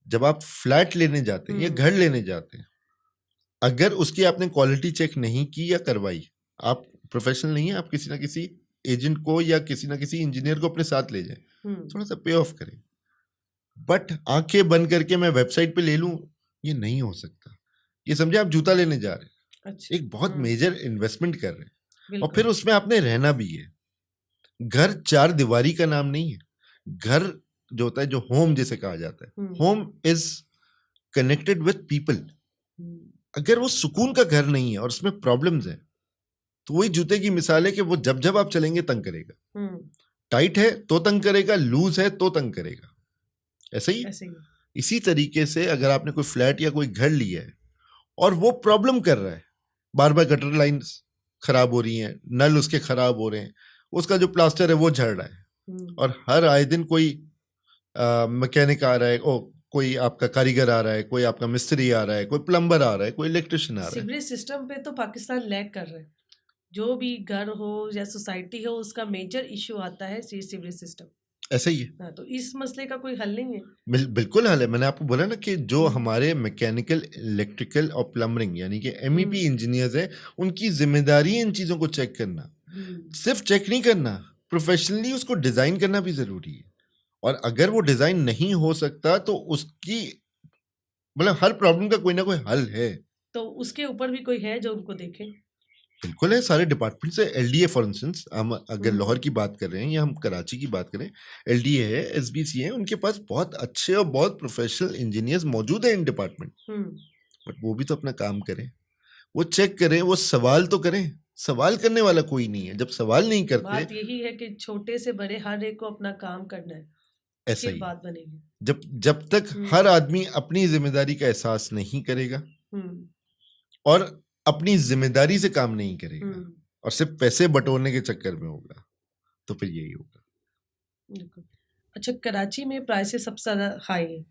जब आप फ्लैट लेने जाते हैं या घर लेने जाते हैं, अगर उसकी आपने क्वालिटी चेक नहीं की या करवाई, आप प्रोफेशनल नहीं है, आप किसी ना किसी एजेंट को या किसी ना किसी इंजीनियर को अपने साथ ले जाए, थोड़ा सा पे ऑफ करें। बट आंखें बंद करके मैं वेबसाइट पे ले लूं, ये नहीं हो सकता। ये समझे आप जूता लेने जा रहे हैं, अच्छा। एक बहुत मेजर इन्वेस्टमेंट कर रहे हैं, और बिल्कुल। फिर उसमें आपने रहना भी है। घर चार दीवारी का नाम नहीं है। घर जो होता है, जो होम जिसे कहा जाता है, home is connected with people. अगर वो सुकून का घर नहीं है और उसमें प्रॉब्लम्स हैं, तो वही जूते की मिसाल है कि वो जब जब आप चलेंगे तंग करेगा। टाइट है तो तंग करेगा, लूज है तो तंग करेगा, ऐसे ही। इसी तरीके से अगर आपने कोई फ्लैट या कोई घर लिया है और वो प्रॉब्लम कर रहा है, बार बार गटर लाइंस खराब हो रही हैं, नल उसके खराब हो रहे हैं, उसका जो प्लास्टर है वो झड़ रहा है, और हर आए दिन कोई मैकेनिक आ रहा है, कोई आपका कारीगर आ रहा है, कोई आपका मिस्त्री आ रहा है, कोई प्लम्बर आ रहा है, कोई इलेक्ट्रिशियन आ रहा है। सीवरेज सिस्टम पे तो पाकिस्तान लैग कर रहा है। जो भी घर हो या सोसाइटी हो, उसका मेजर इशू आता है सीवरेज सिस्टम। ऐसा ही है। हाँ, तो इस मसले का कोई हल नहीं है। बिल्कुल हल है। मैंने आपको बोला ना कि जो हमारे मैकेनिकल, इलेक्ट्रिकल और प्लम्बरिंग यानी कि MEP इंजीनियर्स हैं, उनकी जिम्मेदारी है इन चीजों को चेक करना। सिर्फ चेक नहीं करना, प्रोफेशनली उसको डिजाइन करना भी जरूरी है। और अगर वो डिजाइन नहीं हो सकता तो उसकी मतलब हर प्रॉब्लम का कोई ना कोई हल है। तो उसके ऊपर भी कोई है जो उनको देखे? बिल्कुल है, सारे डिपार्टमेंट से। LDA फॉर इंस्टेंस, हम अगर लाहौर की बात कर रहे हैं या हम कराची की बात करें, LDA है, SBC है, उनके पास बहुत अच्छे और बहुत प्रोफेशनल इंजीनियर्स मौजूद हैं इन डिपार्टमेंट। बट वो भी तो अपना काम करें, वो चेक करें, वो सवाल तो करें। सवाल करने वाला कोई नहीं है। जब सवाल नहीं करते, बात यही है कि छोटे से बड़े हर एक को अपना काम करना है, ऐसा ही बात बनेगी। जब तक हर आदमी अपनी जिम्मेदारी का एहसास नहीं करेगा और अपनी जिम्मेदारी से काम नहीं करेगा और सिर्फ पैसे बटोरने के चक्कर में होगा, तो फिर यही होगा। अच्छा, कराची में प्राइसेस सबसे ज्यादा हाई है,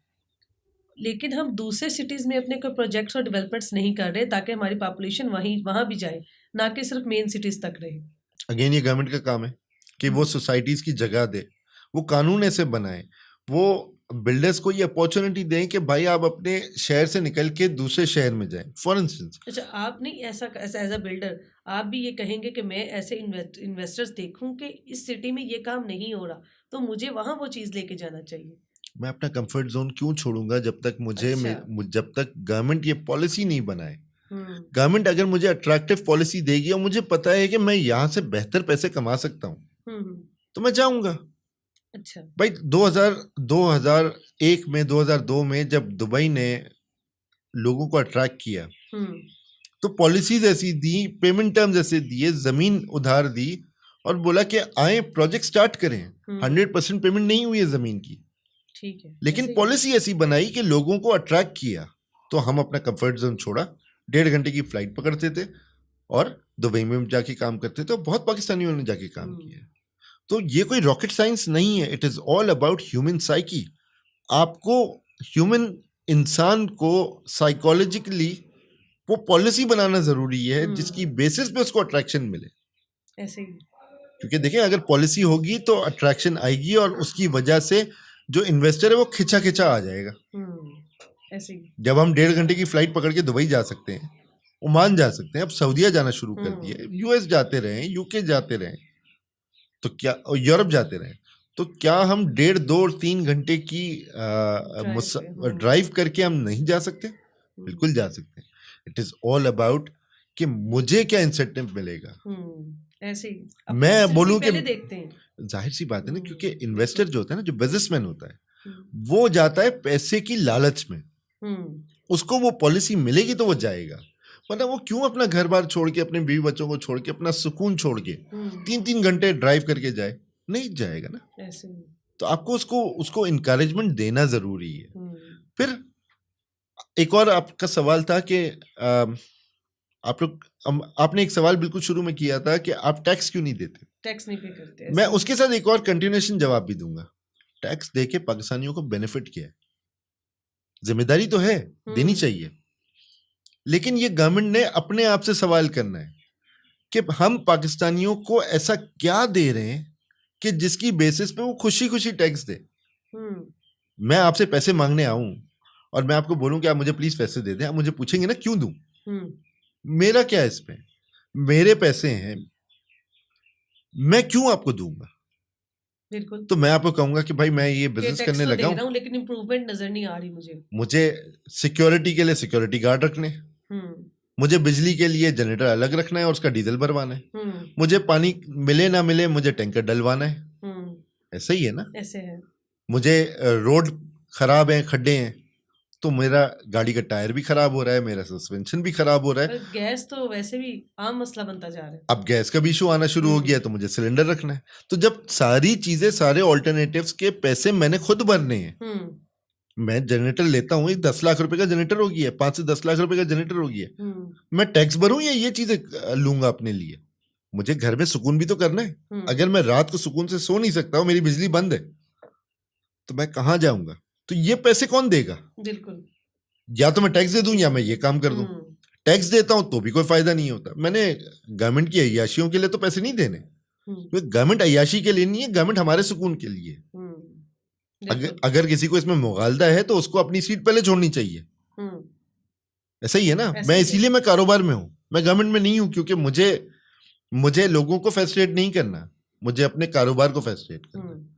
लेकिन हम दूसरे सिटीज में अपने कोई प्रोजेक्ट्स और डेवलपमेंट्स नहीं कर रहे ताकि हमारी पॉपुलेशन वहां भी जाए, ना कि सिर्फ मेन सिटीज तक रहे। अगेन ये गवर्नमेंट का काम है कि वो सोसाइटीज की जगह दे, वो कानून ऐसे बनाए, वो बिल्डर्स को ये अपॉर्चुनिटी दें कि भाई आप अपने शहर से निकल के दूसरे शहर में जाएं। फॉर इंस्टेंस, अच्छा, आप नहीं ऐसा एज अ बिल्डर आप भी ये कहेंगे कि मैं ऐसे इन्वेस्टर्स देखूं कि इस सिटी में ये काम नहीं हो रहा, तो मुझे वहां वो चीज लेके जाना चाहिए। मैं अपना कंफर्ट जोन क्यों छोड़ूंगा जब तक जब तक गवर्नमेंट ये पॉलिसी नहीं बनाए। गवर्नमेंट अगर मुझे अट्रैक्टिव पॉलिसी देगी और मुझे पता है कि मैं यहाँ से बेहतर पैसे कमा सकता हूँ, तो मैं जाऊंगा। अच्छा भाई 2001 में, 2002 में जब दुबई ने लोगों को अट्रैक्ट किया, तो पॉलिसीज ऐसी दी, पेमेंट टर्म्स ऐसे दिए, जमीन उधार दी और बोला कि आए प्रोजेक्ट स्टार्ट करें। 100% पेमेंट नहीं हुई है जमीन की, ठीक है, लेकिन पॉलिसी ऐसी बनाई कि लोगों को अट्रैक्ट किया। तो हम अपना कंफर्ट जोन छोड़ा, 1.5 घंटे की फ्लाइट पकड़ते थे और दुबई में जाके काम करते थे, और बहुत पाकिस्तानियों ने जाके काम किया। तो ये कोई रॉकेट साइंस नहीं है, it is all about human psyche. आपको ह्यूमन इंसान को साइकोलॉजिकली वो पॉलिसी बनाना जरूरी है जिसकी बेसिस पे उसको अट्रैक्शन मिले। ऐसे ही, क्योंकि देखिए अगर पॉलिसी होगी तो अट्रैक्शन आएगी और उसकी वजह से जो इन्वेस्टर है वो खिंचा खिंचा आ जाएगा। ऐसे ही, जब हम 1.5 घंटे की फ्लाइट पकड़ के दुबई जा सकते हैं, ओमान जा सकते हैं, अब सऊदीया जाना शुरू कर दिया, US जाते रहे, UK जाते रहे, तो क्या, और यूरोप जाते रहे, तो क्या हम 1.5, 2 और 3 घंटे की ड्राइव करके हम नहीं जा सकते? बिल्कुल जा सकते हैं। इट इज ऑल अबाउट कि मुझे क्या इंसेंटिव मिलेगा। ऐसे ही, मैं बोलूं कि देखते हैं, जाहिर सी बात है ना, क्योंकि इन्वेस्टर जो होता है ना, जो बिजनेसमैन होता है, वो जाता है पैसे की लालच में। उसको वो पॉलिसी मिलेगी तो वो जाएगा, वरना वो क्यों अपना घर बार छोड़ के, अपने बीवी बच्चों को छोड़ के, अपना सुकून छोड़ के 3-3 घंटे ड्राइव करके जाए? नहीं जाएगा ना। ऐसे ही। तो आपको उसको इनकरेजमेंट देना जरूरी है। फिर एक और आपका सवाल था कि आपने एक सवाल बिल्कुल शुरू में किया था कि आप टैक्स क्यों नहीं देते, टैक्स नहीं पे करते। मैं उसके साथ एक और कंटिन्यूएशन जवाब भी दूंगा। टैक्स देके पाकिस्तानियों को बेनिफिट क्या है? जिम्मेदारी तो है, देनी चाहिए, लेकिन ये गवर्नमेंट ने अपने आप से सवाल करना है कि हम पाकिस्तानियों को ऐसा क्या दे रहे हैं कि जिसकी बेसिस पे वो खुशी खुशी टैक्स दे। मैं आपसे पैसे मांगने आऊं और मैं आपको बोलूं कि आप मुझे प्लीज पैसे दे दें, आप मुझे पूछेंगे ना क्यों दूं, मेरा क्या है इसमें, मेरे पैसे हैं, मैं क्यों आपको दूंगा? बिल्कुल। तो मैं आपको कहूंगा कि भाई मैं ये बिजनेस करने तो लगा हूं, लेकिन इंप्रूवमेंट नजर नहीं आ रही मुझे सिक्योरिटी के लिए सिक्योरिटी गार्ड रखने, मुझे बिजली के लिए जनरेटर अलग रखना है और उसका डीजल भरवाना है, मुझे पानी मिले ना मिले मुझे टैंकर डलवाना है। ऐसा ही है ना। ऐसे है। मुझे रोड खराब है, खड्डे हैं, तो मेरा गाड़ी का टायर भी खराब हो रहा है, मेरा सस्पेंशन भी खराब हो रहा है। गैस तो वैसे भी आम मसला बनता जा रहा है। अब गैस का भी इशू आना शुरू हो गया, तो मुझे सिलेंडर रखना है। तो जब सारी चीजें, सारे ऑल्टरनेटिव्स के पैसे मैंने खुद भरने हैं, मैं जनरेटर लेता हूँ, 10 लाख रुपए का जनरेटर हो गया, 5 से 10 लाख रुपए का जनरेटर हो गया, मैं टैक्स भरूं या ये चीजें लूंगा अपने लिए? मुझे घर में सुकून भी तो करना है। अगर मैं रात को सुकून से सो नहीं सकता हूँ, मेरी बिजली बंद है, तो मैं कहाँ जाऊंगा? तो ये पैसे कौन देगा? बिल्कुल। या तो मैं टैक्स दे दूं या मैं ये काम कर दूं। टैक्स देता हूं तो भी कोई फायदा नहीं होता। मैंने गवर्नमेंट की अय्याशियों के लिए तो पैसे नहीं देने, गवर्नमेंट अय्याशी के लिए नहीं है, गवर्नमेंट हमारे सुकून के लिए। अगर किसी को इसमें मुगालदा है तो उसको अपनी सीट पहले छोड़नी चाहिए। ऐसा ही है ना। मैं इसीलिए मैं कारोबार में हूं, मैं गवर्नमेंट में नहीं हूं, क्योंकि मुझे लोगों को फैसिलिटेट नहीं करना, मुझे अपने कारोबार को फैसिलिटेट करना।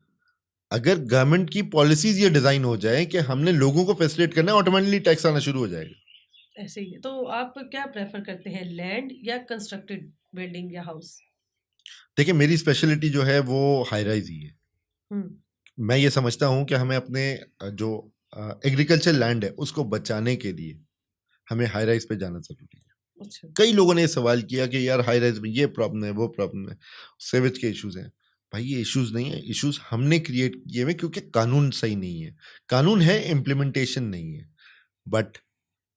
अगर गवर्नमेंट की पॉलिसीज ये डिजाइन हो जाए कि हमने लोगों को फैसिलिटेट करना है, ऑटोमेटिकली टैक्स आना शुरू हो जाएगा। ऐसे ही है। तो आप क्या प्रेफर करते हैं, लैंड या कंस्ट्रक्टेड बिल्डिंग या हाउस? देखिए, मेरी स्पेशलिटी जो है वो हाई राइज ही है। मैं ये समझता हूँ कि हमें अपने जो एग्रीकल्चर लैंड है उसको बचाने के लिए हमें हाई राइज पे जाना जरूरी है। अच्छा। कई लोगों ने सवाल किया कि यार हाई राइज में ये प्रॉब्लम है, वो प्रॉब्लम है, सेवेज के इश्यूज हैं। भाई ये इश्यूज नहीं है, इश्यूज हमने क्रिएट किए हुए, क्योंकि कानून सही नहीं है। कानून है, इम्प्लीमेंटेशन नहीं है। बट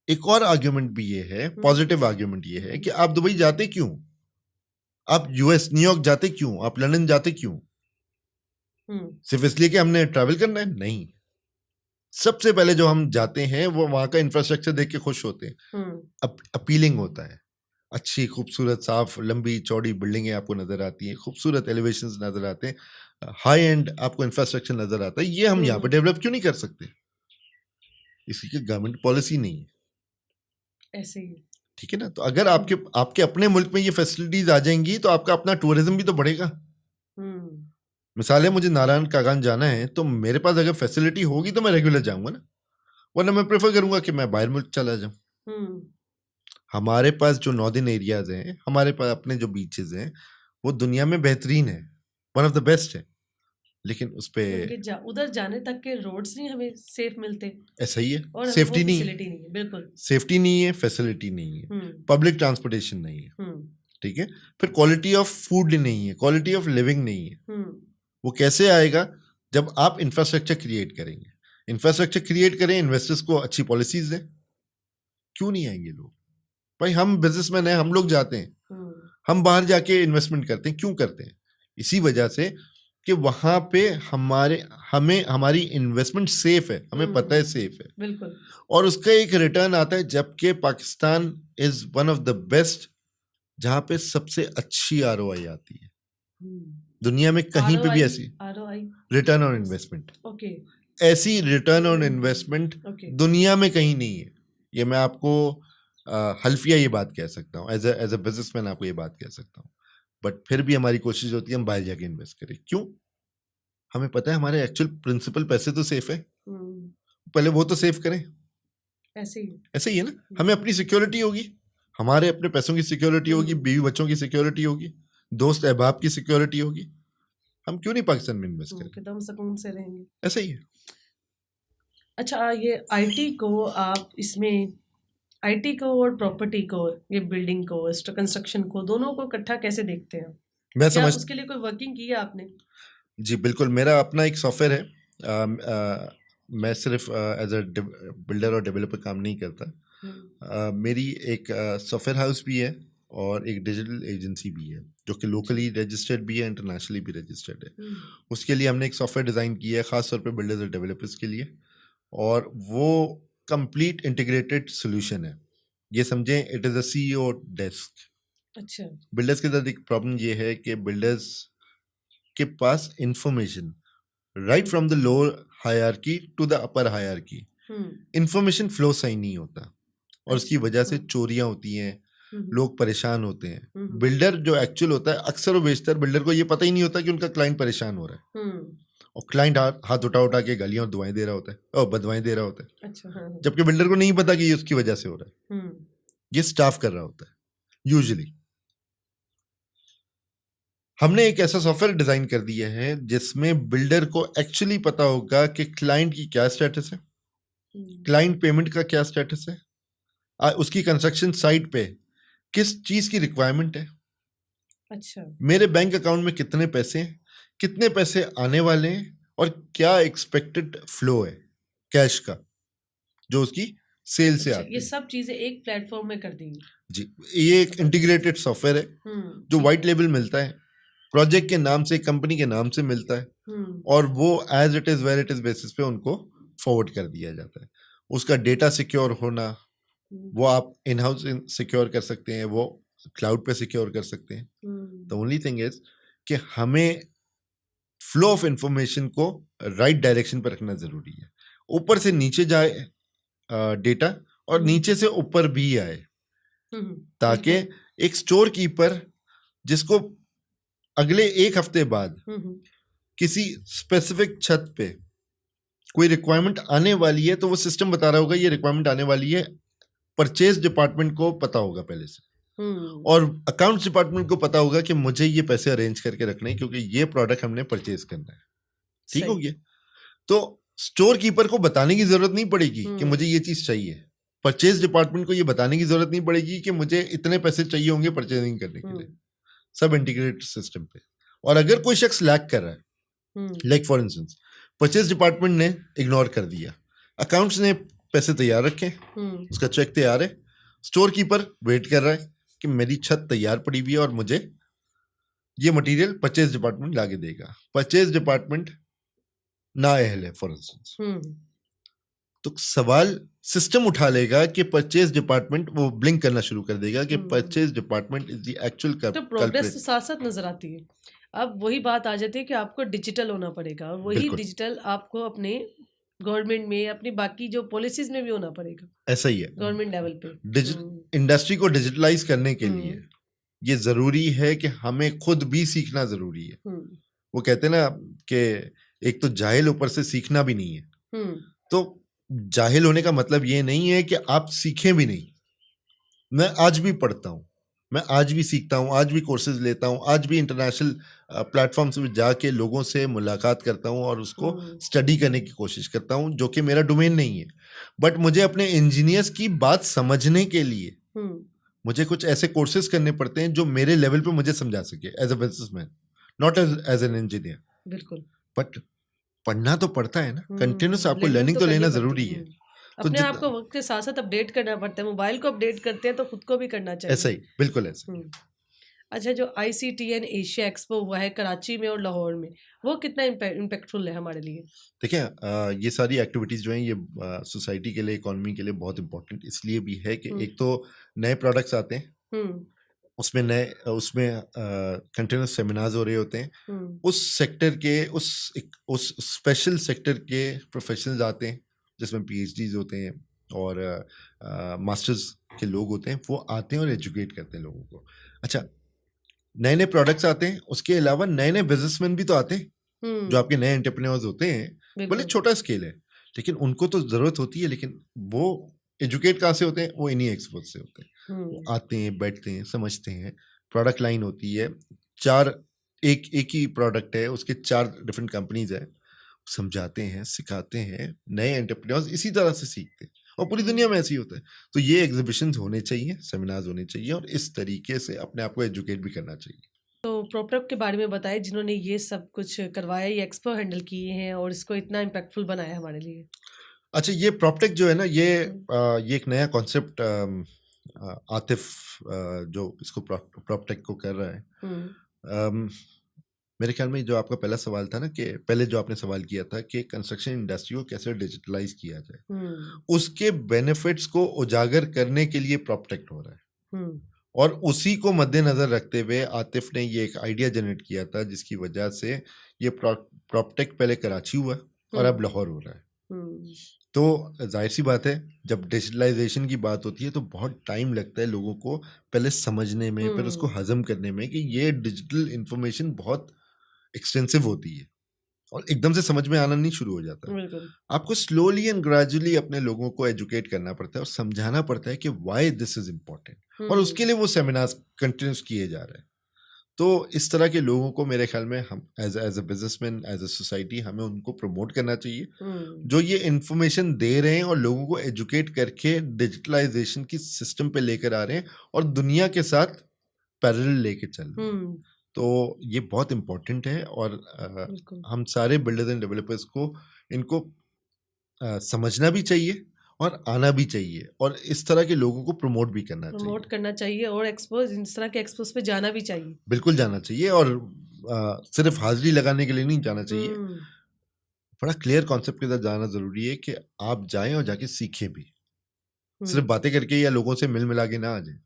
एक और आर्ग्यूमेंट भी ये है, पॉजिटिव आर्ग्यूमेंट ये है कि आप दुबई जाते क्यों, आप यूएस न्यूयॉर्क जाते क्यों, आप लंदन जाते क्यों? सिर्फ इसलिए कि हमने ट्रैवल करना है? नहीं। सबसे पहले जो हम जाते हैं वो वहां का इंफ्रास्ट्रक्चर देख के खुश होते हैं, अपीलिंग होता है। अच्छी खूबसूरत साफ लंबी चौड़ी बिल्डिंगें आपको नजर आती हैं, खूबसूरत एलिवेशंस नजर आते हैं, हाई एंड आपको इंफ्रास्ट्रक्चर नजर आता है। ये हम यहाँ पे डेवलप क्यों नहीं कर सकते? इसकी गवर्नमेंट पॉलिसी नहीं है। ऐसे ही, ठीक है ना। तो अगर आपके अपने मुल्क में ये फैसिलिटीज आ जाएंगी तो आपका अपना टूरिज्म भी तो बढ़ेगा। मिसाल है, मुझे नारायण कागान जाना है, तो मेरे पास अगर फैसिलिटी होगी तो मैं रेगुलर जाऊंगा ना, वरना मैं प्रेफर करूंगा कि मैं बाहर मुल्क चला जाऊं। हमारे पास जो नॉर्दर्न एरियाज हैं, हमारे पास अपने जो बीचेस हैं, वो दुनिया में बेहतरीन है, वन ऑफ द बेस्ट है, लेकिन उस पे उधर जाने तक के रोड्स नहीं हमें सेफ मिलते। ऐसा ही है, और सेफ्टी नहीं है, बिल्कुल सेफ्टी नहीं है, फैसिलिटी नहीं है, पब्लिक ट्रांसपोर्टेशन नहीं है, ठीक है। फिर क्वालिटी ऑफ फूड नहीं है, क्वालिटी ऑफ लिविंग नहीं है। वो कैसे आएगा? जब आप इंफ्रास्ट्रक्चर क्रिएट करेंगे। इंफ्रास्ट्रक्चर क्रिएट करें, इन्वेस्टर्स को अच्छी पॉलिसीज दें, क्यों नहीं आएंगे लोग? भाई हम बिजनेसमैन हैं, हम लोग जाते हैं, हम बाहर जाके इन्वेस्टमेंट करते हैं। क्यों करते हैं? इसी वजह से कि वहां पे हमारी इन्वेस्टमेंट सेफ है, हमें पता है सेफ है, बिल्कुल, और उसका एक रिटर्न आता है। जबकि Pakistan is one of the best जहां पे सबसे अच्छी आरओआई आती है दुनिया में, कहीं पे भी ऐसी रिटर्न ऑन इन्वेस्टमेंट, ऐसी रिटर्न ऑन इन्वेस्टमेंट दुनिया में कहीं नहीं है। ये मैं आपको हल्फिया ये बात कह सकता हूँ, एज ए बिजनेसमैन आपको ये बात कह सकता हूँ। बट फिर भी हमारी कोशिश होती है हम बाहर जाके इन्वेस्ट करें। क्यों? हमें पता है हमारे एक्चुअल प्रिंसिपल पैसे तो सेफ है, पहले वो तो सेव करें। ऐसे ही है ना। हमें अपनी सिक्योरिटी होगी, हमारे अपने पैसों की सिक्योरिटी होगी, बीवी बच्चों की सिक्योरिटी होगी, दोस्त अहबाब की सिक्योरिटी होगी। हम क्यों नहीं पाकिस्तान में इन्वेस्ट करें? एकदम सुकून से रहेंगे। ऐसा ही है। अच्छा, ये आईटी को आप इसमें आईटी को और प्रॉपर्टी को, ये बिल्डिंग को, कंस्ट्रक्शन को, दोनों को इकट्ठा कैसे देखते हैं? मैं क्या समझ उसके लिए कोई वर्किंग की है आपने? जी बिल्कुल, मेरा अपना एक सॉफ्टवेयर है। मैं सिर्फ एज अ बिल्डर और डेवलपर काम नहीं करता। मेरी एक सॉफ्टवेयर हाउस भी है और एक डिजिटल एजेंसी भी है, जो कि लोकली रजिस्टर्ड भी है, इंटरनेशनली भी रजिस्टर्ड है। उसके लिए हमने एक सॉफ्टवेयर डिज़ाइन किया है खास तौर पे बिल्डर्स और डेवलपर्स के लिए, और वो कंप्लीट इंटीग्रेटेड सॉल्यूशन है। ये समझें, it is a CEO desk. अच्छा। बिल्डर्स के साथ एक प्रॉब्लम ये है कि बिल्डर्स के पास information right from the lower hierarchy to the upper hierarchy, information flow सही नहीं होता, और उसकी वजह से चोरियां होती हैं, लोग परेशान होते हैं। बिल्डर जो एक्चुअल होता है, अक्सर वो बेशतर बिल्डर को ये पता ही नहीं होता कि उनका क्लाइंट परेशान हो रहा है, और क्लाइंट हाथ उठा उठा के गालियां और दुआएं दे रहा होता है और बदवाएं दे रहा होता है। अच्छा, हाँ। जबकि बिल्डर को नहीं पता कि ये उसकी वजह से हो रहा है, ये स्टाफ कर रहा होता है यूजुअली। हमने एक ऐसा सॉफ्टवेयर डिजाइन कर दिया है जिसमें बिल्डर को एक्चुअली पता होगा कि क्लाइंट की क्या स्टेटस है, क्लाइंट पेमेंट का क्या स्टेटस है, उसकी कंस्ट्रक्शन साइट पे किस चीज की रिक्वायरमेंट है, अच्छा, मेरे बैंक अकाउंट में कितने पैसे हैं, कितने पैसे आने वाले हैं, और क्या एक्सपेक्टेड फ्लो है कैश का जो उसकी सेल से आती ये है। सब चीजें एक प्लेटफॉर्म में कर दी जी, ये एक इंटीग्रेटेड सॉफ्टवेयर है जो व्हाइट लेबल मिलता है, प्रोजेक्ट के नाम से, कंपनी के नाम से मिलता है, और वो as it is where it is basis पे उनको फॉरवर्ड कर दिया जाता है। उसका डेटा सिक्योर होना, वो आप इन हाउस सिक्योर कर सकते हैं, वो क्लाउड पे सिक्योर कर सकते हैं। द ओनली थिंग इज कि हमें फ्लो ऑफ इंफॉर्मेशन को राइट डायरेक्शन पर रखना जरूरी है। ऊपर से नीचे जाए डेटा, और नीचे से ऊपर भी आए, ताकि एक स्टोर कीपर जिसको अगले एक हफ्ते बाद किसी स्पेसिफिक छत पे कोई रिक्वायरमेंट आने वाली है, तो वो सिस्टम बता रहा होगा ये रिक्वायरमेंट आने वाली है, परचेज डिपार्टमेंट को पता होगा पहले से, और अकाउंट्स डिपार्टमेंट को पता होगा कि मुझे ये पैसे अरेंज करके रखने हैं क्योंकि ये प्रोडक्ट हमने परचेज करना है। ठीक हो गया? तो स्टोर कीपर को बताने की जरूरत नहीं पड़ेगी कि मुझे ये चीज चाहिए, परचेज डिपार्टमेंट को ये बताने की जरूरत नहीं पड़ेगी कि मुझे इतने पैसे चाहिए होंगे परचेजिंग करने के लिए। सब इंटीग्रेटेड सिस्टम पे। और अगर कोई शख्स लैग कर रहा है, like for instance purchase department ने इग्नोर कर दिया, अकाउंट्स ने पैसे तैयार रखे, उसका चेक तैयार है, स्टोर कीपर वेट कर रहा है कि मेरी छत तैयार पड़ी हुई है और मुझे ये मटेरियल परचेज डिपार्टमेंट लाके देगा। परचेज डिपार्टमेंट नाअहल है फॉर इंस्टेंस, तो सवाल सिस्टम उठा लेगा कि परचेज डिपार्टमेंट, वो ब्लिंक करना शुरू कर देगा कि purchase department is the actual तो प्रोग्रेस तो साथ साथ नजर आती है। अब वही बात आ जाती है कि आपको डिजिटल होना पड़ेगा, और वही डिजिटल आपको अपने गवर्नमेंट में, अपनी बाकी जो पॉलिसीज में भी होना पड़ेगा। ऐसा ही है गवर्नमेंट लेवल पे इंडस्ट्री को डिजिटलाइज करने के लिए ये जरूरी है कि हमें खुद भी सीखना जरूरी है। वो कहते हैं ना कि एक तो जाहिल, ऊपर से सीखना भी नहीं है। तो जाहिल होने का मतलब ये नहीं है कि आप सीखें भी नहीं। मैं आज भी पढ़ता हूँ, मैं आज भी सीखता हूँ, आज भी कोर्सेज लेता हूँ, आज भी इंटरनेशनल प्लेटफॉर्म्स पे जाके लोगों से मुलाकात करता हूँ और उसको स्टडी करने की कोशिश करता हूँ, जो कि मेरा डोमेन नहीं है। बट मुझे अपने इंजीनियर्स की बात समझने के लिए मुझे कुछ ऐसे कोर्सेज करने पड़ते हैं जो मेरे लेवल पे मुझे समझा सके, as a businessman, not as an engineer. बिल्कुल। बट पढ़ना तो पड़ता है ना, कंटिन्यूस आपको लर्निंग तो लेना जरूरी है। अपने आप को वक्त के साथ साथ अपडेट करना पड़ता है। मोबाइल को अपडेट करते हैं तो खुद को भी करना चाहिए। ऐसा ही, बिल्कुल ऐसा। अच्छा, जो ICTN एशिया एक्सपो हुआ है कराची में और लाहौर में, वो कितना इम्पैक्टफुल है हमारे लिए? देखिए, ये सारी एक्टिविटीज जो हैं ये सोसाइटी के लिए, इकोनॉमी के लिए बहुत इंपॉर्टेंट इसलिए भी है कि एक तो नए प्रोडक्ट्स आते हैं, उसमें कंटिन्यूस सेमिनार्स हो रहे होते हैं, उस सेक्टर के उस स्पेशल सेक्टर के प्रोफेशनल्स आते हैं जिसमें PhDs होते हैं और मास्टर्स के लोग होते हैं, वो आते हैं और एजुकेट करते हैं लोगों को। अच्छा, नए नए प्रोडक्ट्स आते हैं, उसके अलावा नए नए बिजनेसमैन भी तो आते हैं जो आपके नए एंटरप्रेन्योर्स होते हैं, भले छोटा स्केल है, लेकिन उनको तो जरूरत होती है। लेकिन वो एजुकेट कहाँ से होते हैं? वो इन्हीं एक्सपर्ट से होते हैं। वो आते हैं, बैठते हैं, समझते हैं, प्रोडक्ट लाइन होती है, एक ही प्रोडक्ट है, उसके 4 डिफरेंट कंपनीज है, समझाते हैं, सिखाते हैं, नए एंटरप्रेन्योर्स इसी तरह से सीखते हैं। और पूरी दुनिया में ऐसे ही होता है। तो ये एग्जीबिशंस होने चाहिए, सेमिनार्स होने चाहिए और इस तरीके से अपने आप को एजुकेट भी करना चाहिए। तो प्रोपटक के बारे में बताइए, जिन्होंने ये सब कुछ करवाया, ये एक्सपो हैंडल किए हैं और इसको इतना इम्पैक्टफुल बनाया हमारे लिए। अच्छा, ये प्रॉपटेक जो है ना, ये एक नया कॉन्सेप्ट आतिफ जो इसको प्रॉपटेक को कर रहा है। मेरे ख्याल में जो आपका पहला सवाल था ना, कि पहले जो आपने सवाल किया था कि कंस्ट्रक्शन इंडस्ट्री को कैसे डिजिटलाइज किया जाए, उसके बेनिफिट्स को उजागर करने के लिए प्रॉपटेक हो रहा है। और उसी को मद्देनजर रखते हुए आतिफ ने ये एक आइडिया जनरेट किया था, जिसकी वजह से ये प्रॉपटेक पहले कराची हुआ और अब लाहौर हो रहा है। तो जाहिर सी बात है, जब डिजिटलाइजेशन की बात होती है तो बहुत टाइम लगता है लोगों को पहले समझने में, फिर उसको हजम करने में कि ये डिजिटल इंफॉर्मेशन बहुत एक्सटेंसिव होती है और एकदम से समझ में आना नहीं शुरू हो जाता। आपको स्लोली एंड ग्रेजुअली अपने लोगों को एजुकेट करना पड़ता है और समझाना पड़ता है कि व्हाई दिस इज इम्पोर्टेंट, और उसके लिए वो सेमिनार्स कंटिन्यूस किए जा रहे हैं। तो इस तरह के लोगों को मेरे ख्याल में हम as a businessman, as a society, हमें उनको प्रमोट करना चाहिए जो ये इंफॉर्मेशन दे रहे हैं और लोगों को एजुकेट करके डिजिटलाइजेशन की सिस्टम पे लेकर आ रहे हैं और दुनिया के साथ पैरेलल लेके चल रहे हैं। तो ये बहुत इम्पोर्टेंट है और हम सारे बिल्डर्स एंड डेवलपर्स को इनको समझना भी चाहिए और आना भी चाहिए और इस तरह के लोगों को प्रमोट भी करना चाहिए और एक्सपोज, इस तरह के एक्सपोज पे जाना भी चाहिए। बिल्कुल जाना चाहिए और सिर्फ हाजिरी लगाने के लिए नहीं जाना चाहिए। बड़ा क्लियर कॉन्सेप्ट के साथ जाना जरूरी है कि आप जाएं और जाके सीखें भी, सिर्फ बातें करके या लोगों से मिल मिला के ना आ जाए।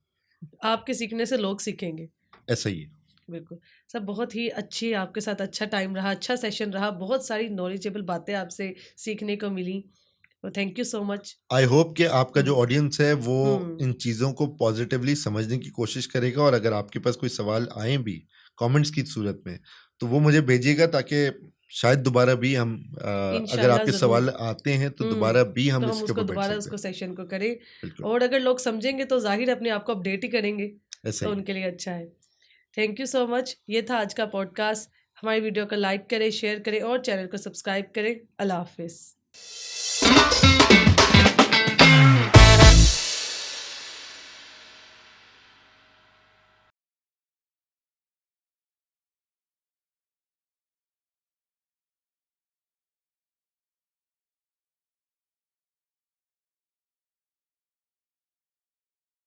आपके सीखने से लोग सीखेंगे, ऐसा ही है। बिल्कुल सब। बहुत ही अच्छी आपके साथ अच्छा टाइम रहा, अच्छा सेशन रहा, बहुत सारी नॉलेजेबल बातें आपसे सीखने को मिली। Thank you so much. I hope कि आपका जो ऑडियंस है वो इन चीज़ों को पॉजिटिवली समझने की कोशिश करेगा और अगर आपके पास कोई सवाल आए भी कमेंट्स की सूरत में तो वो मुझे भेजिएगा, ताकि शायद दोबारा भी हम अगर आपके सवाल आते हैं तो दोबारा भी हम इसके ऊपर दोबारा उसको सेशन को करें और अगर लोग समझेंगे तो जाहिर अपने आप को अपडेट ही करेंगे, तो उनके लिए अच्छा है। Thank you so much. ये था आज का पॉडकास्ट। हमारी वीडियो को लाइक करें, शेयर करें और चैनल को सब्सक्राइब करें। अल्लाह हाफिज़।